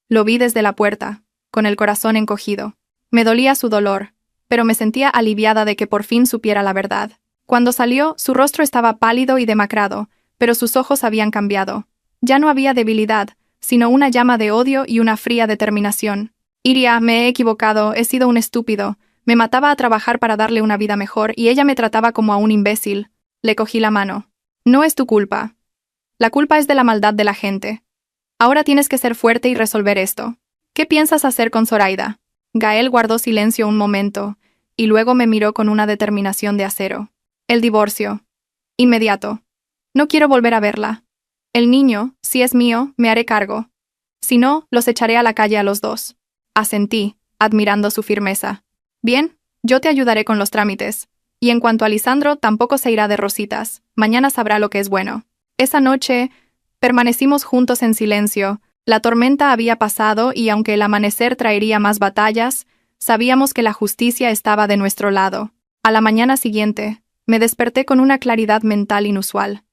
Lo vi desde la puerta, con el corazón encogido. Me dolía su dolor, pero me sentía aliviada de que por fin supiera la verdad. Cuando salió, su rostro estaba pálido y demacrado, pero sus ojos habían cambiado. Ya no había debilidad, sino una llama de odio y una fría determinación. Iria, me he equivocado, he sido un estúpido. Me mataba a trabajar para darle una vida mejor y ella me trataba como a un imbécil. Le cogí la mano. No es tu culpa. La culpa es de la maldad de la gente. Ahora tienes que ser fuerte y resolver esto. ¿Qué piensas hacer con Zoraida? Gael guardó silencio un momento, y luego me miró con una determinación de acero. El divorcio. Inmediato. No quiero volver a verla. El niño, si es mío, me haré cargo. Si no, los echaré a la calle a los dos. Asentí, admirando su firmeza. Bien, yo te ayudaré con los trámites. Y en cuanto a Lisandro, tampoco se irá de rositas. Mañana sabrá lo que es bueno. Esa noche, permanecimos juntos en silencio. La tormenta había pasado y aunque el amanecer traería más batallas, sabíamos que la justicia estaba de nuestro lado. A la mañana siguiente, me desperté con una claridad mental inusual.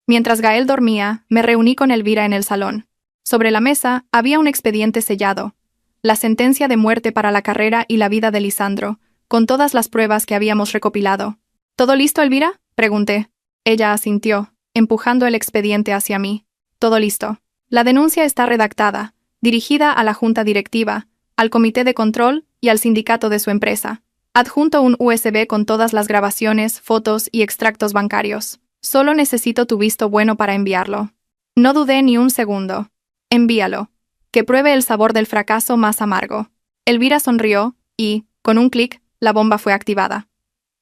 Mientras Gael dormía, me reuní con Elvira en el salón. Sobre la mesa había un expediente sellado, la sentencia de muerte para la carrera y la vida de Lisandro, con todas las pruebas que habíamos recopilado. ¿Todo listo, Elvira?, pregunté. Ella asintió, empujando el expediente hacia mí. Todo listo. La denuncia está redactada, dirigida a la junta directiva, al comité de control y al sindicato de su empresa. Adjunto un USB con todas las grabaciones, fotos y extractos bancarios. Solo necesito tu visto bueno para enviarlo. No dudé ni un segundo. Envíalo. Que pruebe el sabor del fracaso más amargo. Elvira sonrió y, con un clic, la bomba fue activada.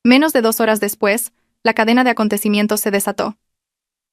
Menos de 2 horas después, la cadena de acontecimientos se desató.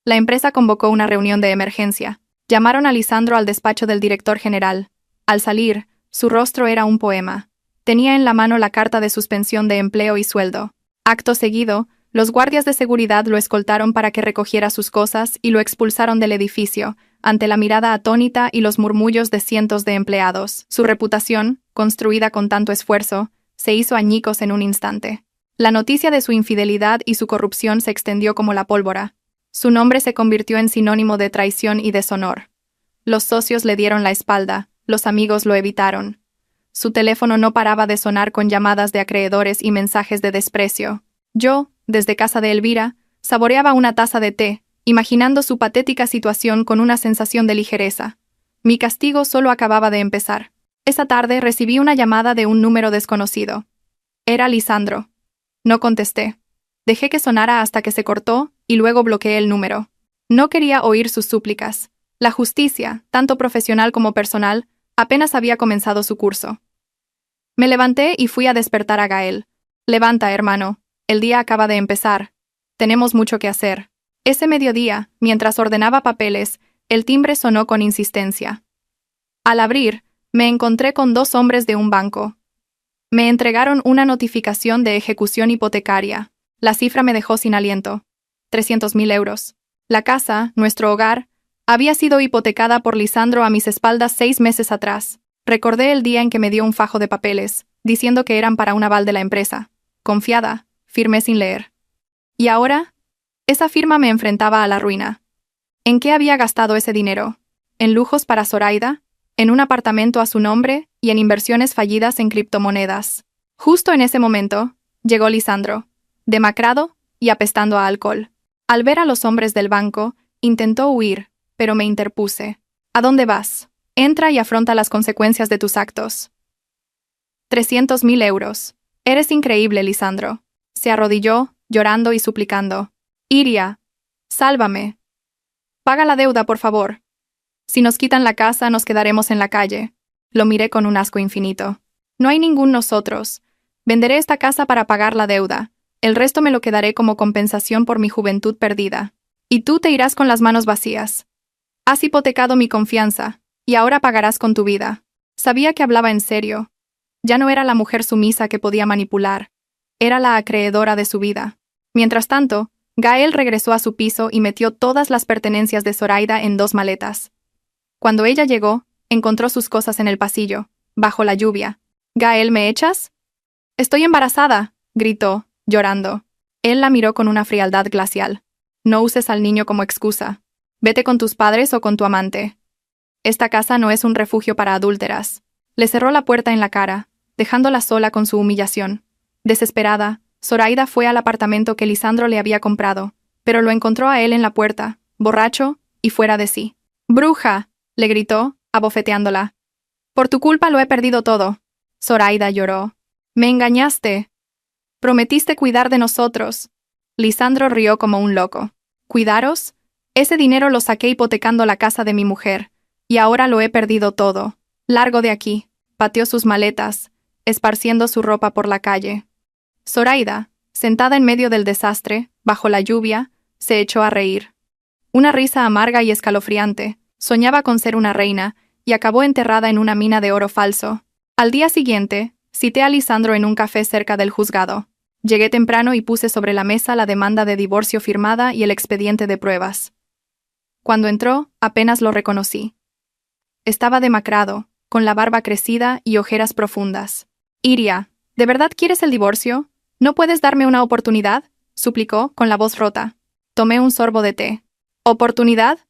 La empresa convocó una reunión de emergencia. Llamaron a Lisandro al despacho del director general. Al salir, su rostro era un poema. Tenía en la mano la carta de suspensión de empleo y sueldo. Acto seguido, los guardias de seguridad lo escoltaron para que recogiera sus cosas y lo expulsaron del edificio, ante la mirada atónita y los murmullos de cientos de empleados. Su reputación, construida con tanto esfuerzo, se hizo añicos en un instante. La noticia de su infidelidad y su corrupción se extendió como la pólvora. Su nombre se convirtió en sinónimo de traición y deshonor. Los socios le dieron la espalda, los amigos lo evitaron. Su teléfono no paraba de sonar con llamadas de acreedores y mensajes de desprecio. Yo, desde casa de Elvira, saboreaba una taza de té, imaginando su patética situación con una sensación de ligereza. Mi castigo solo acababa de empezar. Esa tarde recibí una llamada de un número desconocido. Era Lisandro. No contesté. Dejé que sonara hasta que se cortó y luego bloqueé el número. No quería oír sus súplicas. La justicia, tanto profesional como personal, apenas había comenzado su curso. Me levanté y fui a despertar a Gael. Levanta, hermano. El día acaba de empezar. Tenemos mucho que hacer. Ese mediodía, mientras ordenaba papeles, el timbre sonó con insistencia. Al abrir, me encontré con 2 hombres de un banco. Me entregaron una notificación de ejecución hipotecaria. La cifra me dejó sin aliento. 300.000 euros. La casa, nuestro hogar, había sido hipotecada por Lisandro a mis espaldas 6 meses atrás. Recordé el día en que me dio un fajo de papeles, diciendo que eran para un aval de la empresa. Confiada, firmé sin leer. ¿Y ahora? Esa firma me enfrentaba a la ruina. ¿En qué había gastado ese dinero? ¿En lujos para Zoraida? ¿En un apartamento a su nombre? ¿Y en inversiones fallidas en criptomonedas? Justo en ese momento, llegó Lisandro, demacrado y apestando a alcohol. Al ver a los hombres del banco, intentó huir, pero me interpuse. ¿A dónde vas? Entra y afronta las consecuencias de tus actos. 300.000 euros. Eres increíble, Lisandro. Se arrodilló, llorando y suplicando. Iria, sálvame. Paga la deuda, por favor. Si nos quitan la casa, nos quedaremos en la calle. Lo miré con un asco infinito. No hay ningún nosotros. Venderé esta casa para pagar la deuda. El resto me lo quedaré como compensación por mi juventud perdida. Y tú te irás con las manos vacías. Has hipotecado mi confianza, y ahora pagarás con tu vida. Sabía que hablaba en serio. Ya no era la mujer sumisa que podía manipular. Era la acreedora de su vida. Mientras tanto, Gael regresó a su piso y metió todas las pertenencias de Zoraida en 2 maletas. Cuando ella llegó, encontró sus cosas en el pasillo, bajo la lluvia. «¿Gael, me echas?» «Estoy embarazada», gritó, llorando. Él la miró con una frialdad glacial. «No uses al niño como excusa. Vete con tus padres o con tu amante. Esta casa no es un refugio para adúlteras». Le cerró la puerta en la cara, dejándola sola con su humillación. Desesperada, Zoraida fue al apartamento que Lisandro le había comprado, pero lo encontró a él en la puerta, borracho y fuera de sí. «¡Bruja!», le gritó, abofeteándola. «Por tu culpa lo he perdido todo». Zoraida lloró. «Me engañaste. Prometiste cuidar de nosotros». Lisandro rió como un loco. «¿Cuidaros? Ese dinero lo saqué hipotecando la casa de mi mujer, y ahora lo he perdido todo. Largo de aquí». Pateó sus maletas, esparciendo su ropa por la calle. Zoraida, sentada en medio del desastre, bajo la lluvia, se echó a reír. Una risa amarga y escalofriante. Soñaba con ser una reina, y acabó enterrada en una mina de oro falso. Al día siguiente, cité a Lisandro en un café cerca del juzgado. Llegué temprano y puse sobre la mesa la demanda de divorcio firmada y el expediente de pruebas. Cuando entró, apenas lo reconocí. Estaba demacrado, con la barba crecida y ojeras profundas. «Iria, ¿de verdad quieres el divorcio? ¿No puedes darme una oportunidad?», suplicó, con la voz rota. Tomé un sorbo de té. «¿Oportunidad?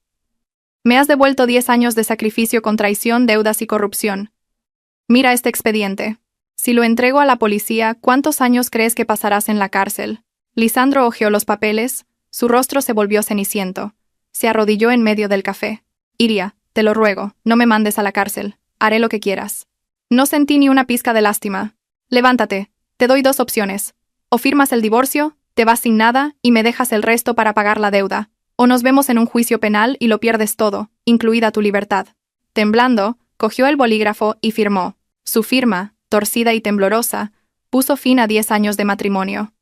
Me has devuelto 10 años de sacrificio con traición, deudas y corrupción. Mira este expediente. Si lo entrego a la policía, ¿cuántos años crees que pasarás en la cárcel?». Lisandro hojeó los papeles, su rostro se volvió ceniciento. Se arrodilló en medio del café. «Iria, te lo ruego, no me mandes a la cárcel. Haré lo que quieras». No sentí ni una pizca de lástima. «Levántate, te doy 2 opciones. O firmas el divorcio, te vas sin nada y me dejas el resto para pagar la deuda. O nos vemos en un juicio penal y lo pierdes todo, incluida tu libertad». Temblando, cogió el bolígrafo y firmó. Su firma, torcida y temblorosa, puso fin a 10 años de matrimonio.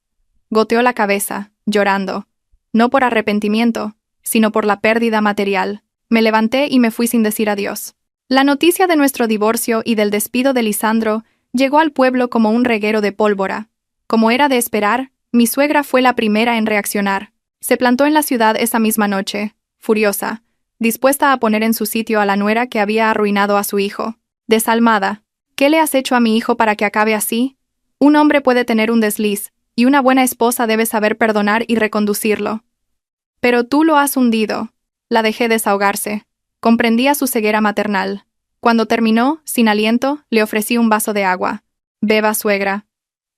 Goteó la cabeza, llorando. No por arrepentimiento, sino por la pérdida material. Me levanté y me fui sin decir adiós. La noticia de nuestro divorcio y del despido de Lisandro llegó al pueblo como un reguero de pólvora. Como era de esperar, mi suegra fue la primera en reaccionar. Se plantó en la ciudad esa misma noche, furiosa, dispuesta a poner en su sitio a la nuera que había arruinado a su hijo. Desalmada, ¿qué le has hecho a mi hijo para que acabe así? Un hombre puede tener un desliz, y una buena esposa debe saber perdonar y reconducirlo. Pero tú lo has hundido. La dejé desahogarse. Comprendía su ceguera maternal. Cuando terminó, sin aliento, le ofrecí un vaso de agua. Beba, suegra.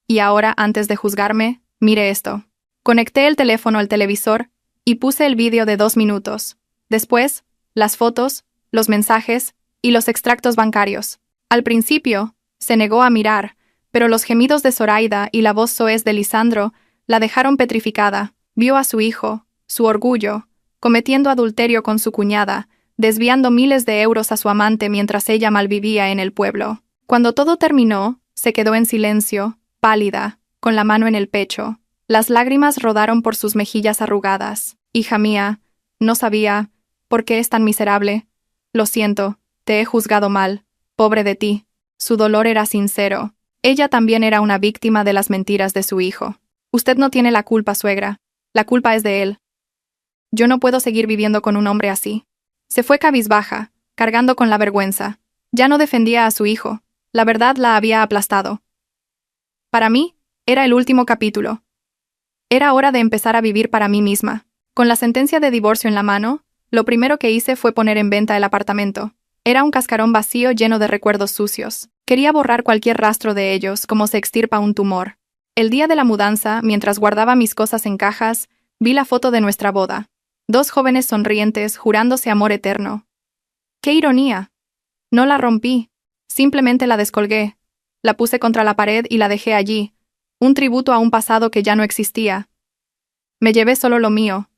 Y ahora, antes de juzgarme, mire esto. Conecté el teléfono al televisor y puse el vídeo de 2 minutos. Después, las fotos, los mensajes y los extractos bancarios. Al principio, se negó a mirar, pero los gemidos de Zoraida y la voz soez de Lisandro la dejaron petrificada. Vio a su hijo, su orgullo, cometiendo adulterio con su cuñada, desviando miles de euros a su amante mientras ella malvivía en el pueblo. Cuando todo terminó, se quedó en silencio, pálida, con la mano en el pecho. Las lágrimas rodaron por sus mejillas arrugadas. Hija mía, no sabía. ¿Por qué es tan miserable? Lo siento, te he juzgado mal. Pobre de ti. Su dolor era sincero. Ella también era una víctima de las mentiras de su hijo. Usted no tiene la culpa, suegra. La culpa es de él. Yo no puedo seguir viviendo con un hombre así. Se fue cabizbaja, cargando con la vergüenza. Ya no defendía a su hijo. La verdad la había aplastado. Para mí, era el último capítulo. Era hora de empezar a vivir para mí misma. Con la sentencia de divorcio en la mano, lo primero que hice fue poner en venta el apartamento. Era un cascarón vacío lleno de recuerdos sucios. Quería borrar cualquier rastro de ellos, como se extirpa un tumor. El día de la mudanza, mientras guardaba mis cosas en cajas, vi la foto de nuestra boda. 2 jóvenes sonrientes, jurándose amor eterno. ¡Qué ironía! No la rompí. Simplemente la descolgué. La puse contra la pared y la dejé allí. Un tributo a un pasado que ya no existía. Me llevé solo lo mío.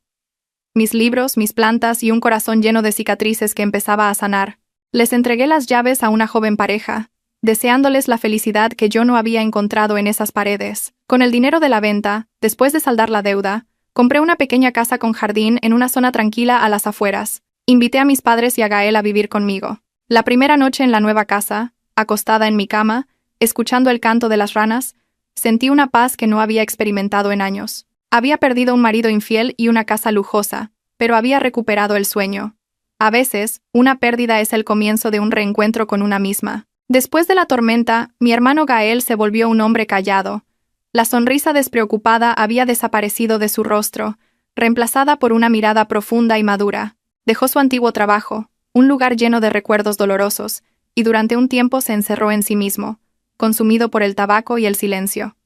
Mis libros, mis plantas y un corazón lleno de cicatrices que empezaba a sanar. Les entregué las llaves a una joven pareja, deseándoles la felicidad que yo no había encontrado en esas paredes. Con el dinero de la venta, después de saldar la deuda, compré una pequeña casa con jardín en una zona tranquila a las afueras. Invité a mis padres y a Gael a vivir conmigo. La primera noche en la nueva casa, acostada en mi cama, escuchando el canto de las ranas, sentí una paz que no había experimentado en años. Había perdido un marido infiel y una casa lujosa, pero había recuperado el sueño. A veces, una pérdida es el comienzo de un reencuentro con una misma. Después de la tormenta, mi hermano Gael se volvió un hombre callado. La sonrisa despreocupada había desaparecido de su rostro, reemplazada por una mirada profunda y madura. Dejó su antiguo trabajo, un lugar lleno de recuerdos dolorosos, y durante un tiempo se encerró en sí mismo, consumido por el tabaco y el silencio.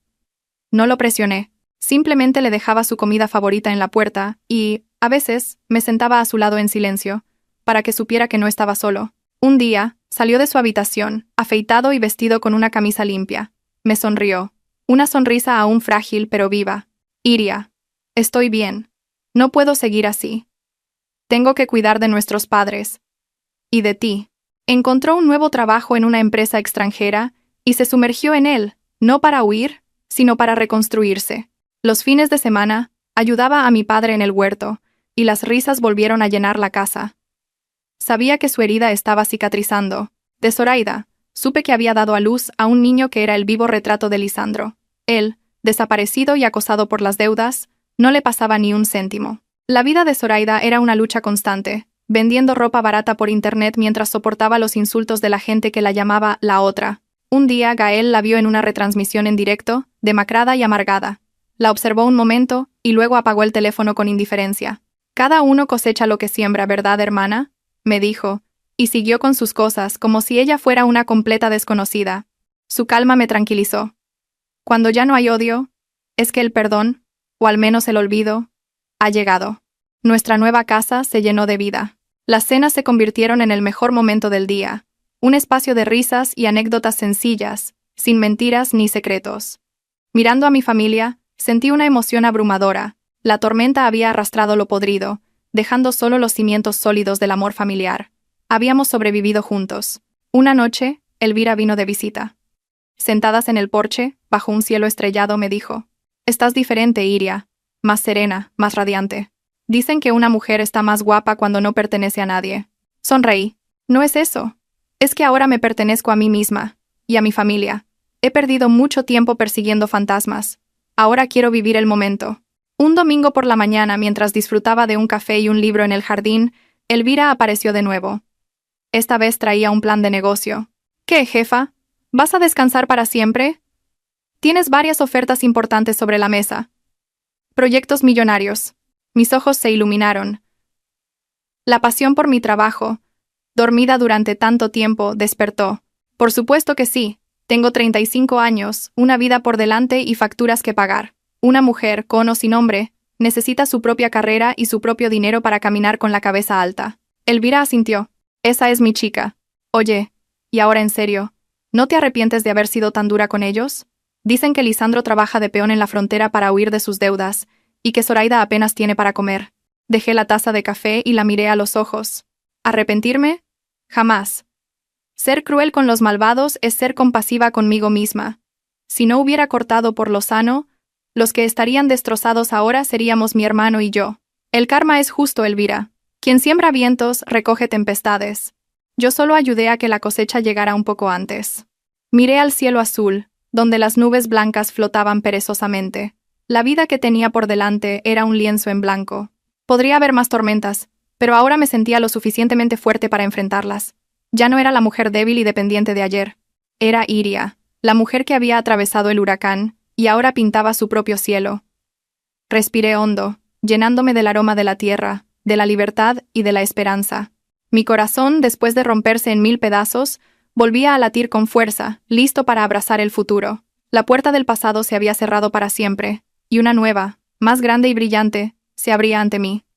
No lo presioné, simplemente le dejaba su comida favorita en la puerta y, a veces, me sentaba a su lado en silencio, para que supiera que no estaba solo. Un día, salió de su habitación, afeitado y vestido con una camisa limpia. Me sonrió. Una sonrisa aún frágil pero viva. Iria, estoy bien. No puedo seguir así. Tengo que cuidar de nuestros padres. Y de ti. Encontró un nuevo trabajo en una empresa extranjera y se sumergió en él, no para huir, sino para reconstruirse. Los fines de semana, ayudaba a mi padre en el huerto, y las risas volvieron a llenar la casa. Sabía que su herida estaba cicatrizando. De Zoraida, supe que había dado a luz a un niño que era el vivo retrato de Lisandro. Él, desaparecido y acosado por las deudas, no le pasaba ni un céntimo. La vida de Zoraida era una lucha constante, vendiendo ropa barata por internet mientras soportaba los insultos de la gente que la llamaba la otra. Un día Gael la vio en una retransmisión en directo, demacrada y amargada. La observó un momento y luego apagó el teléfono con indiferencia. «Cada uno cosecha lo que siembra, ¿verdad, hermana?», me dijo, y siguió con sus cosas como si ella fuera una completa desconocida. Su calma me tranquilizó. Cuando ya no hay odio, es que el perdón, o al menos el olvido, ha llegado. Nuestra nueva casa se llenó de vida. Las cenas se convirtieron en el mejor momento del día, un espacio de risas y anécdotas sencillas, sin mentiras ni secretos. Mirando a mi familia, sentí una emoción abrumadora. La tormenta había arrastrado lo podrido, dejando solo los cimientos sólidos del amor familiar. Habíamos sobrevivido juntos. Una noche, Elvira vino de visita. Sentadas en el porche, bajo un cielo estrellado, me dijo: «Estás diferente, Iria. Más serena, más radiante». Dicen que una mujer está más guapa cuando no pertenece a nadie. Sonreí. No es eso. Es que ahora me pertenezco a mí misma y a mi familia. He perdido mucho tiempo persiguiendo fantasmas. Ahora quiero vivir el momento. Un domingo por la mañana, mientras disfrutaba de un café y un libro en el jardín, Elvira apareció de nuevo. Esta vez traía un plan de negocio. ¿Qué, jefa? ¿Vas a descansar para siempre? Tienes varias ofertas importantes sobre la mesa. Proyectos millonarios. Mis ojos se iluminaron. La pasión por mi trabajo, dormida durante tanto tiempo, despertó. Por supuesto que sí. Tengo 35 años, una vida por delante y facturas que pagar. Una mujer, con o sin hombre, necesita su propia carrera y su propio dinero para caminar con la cabeza alta. Elvira asintió. Esa es mi chica. Oye, y ahora en serio, ¿no te arrepientes de haber sido tan dura con ellos? Dicen que Lisandro trabaja de peón en la frontera para huir de sus deudas, y que Zoraida apenas tiene para comer. Dejé la taza de café y la miré a los ojos. ¿Arrepentirme? Jamás. Ser cruel con los malvados es ser compasiva conmigo misma. Si no hubiera cortado por lo sano, los que estarían destrozados ahora seríamos mi hermano y yo. El karma es justo, Elvira. Quien siembra vientos, recoge tempestades. Yo solo ayudé a que la cosecha llegara un poco antes. Miré al cielo azul, donde las nubes blancas flotaban perezosamente. La vida que tenía por delante era un lienzo en blanco. Podría haber más tormentas, pero ahora me sentía lo suficientemente fuerte para enfrentarlas. Ya no era la mujer débil y dependiente de ayer. Era Iria, la mujer que había atravesado el huracán, y ahora pintaba su propio cielo. Respiré hondo, llenándome del aroma de la tierra, de la libertad y de la esperanza. Mi corazón, después de romperse en 1000 pedazos, volvía a latir con fuerza, listo para abrazar el futuro. La puerta del pasado se había cerrado para siempre, y una nueva, más grande y brillante, se abría ante mí.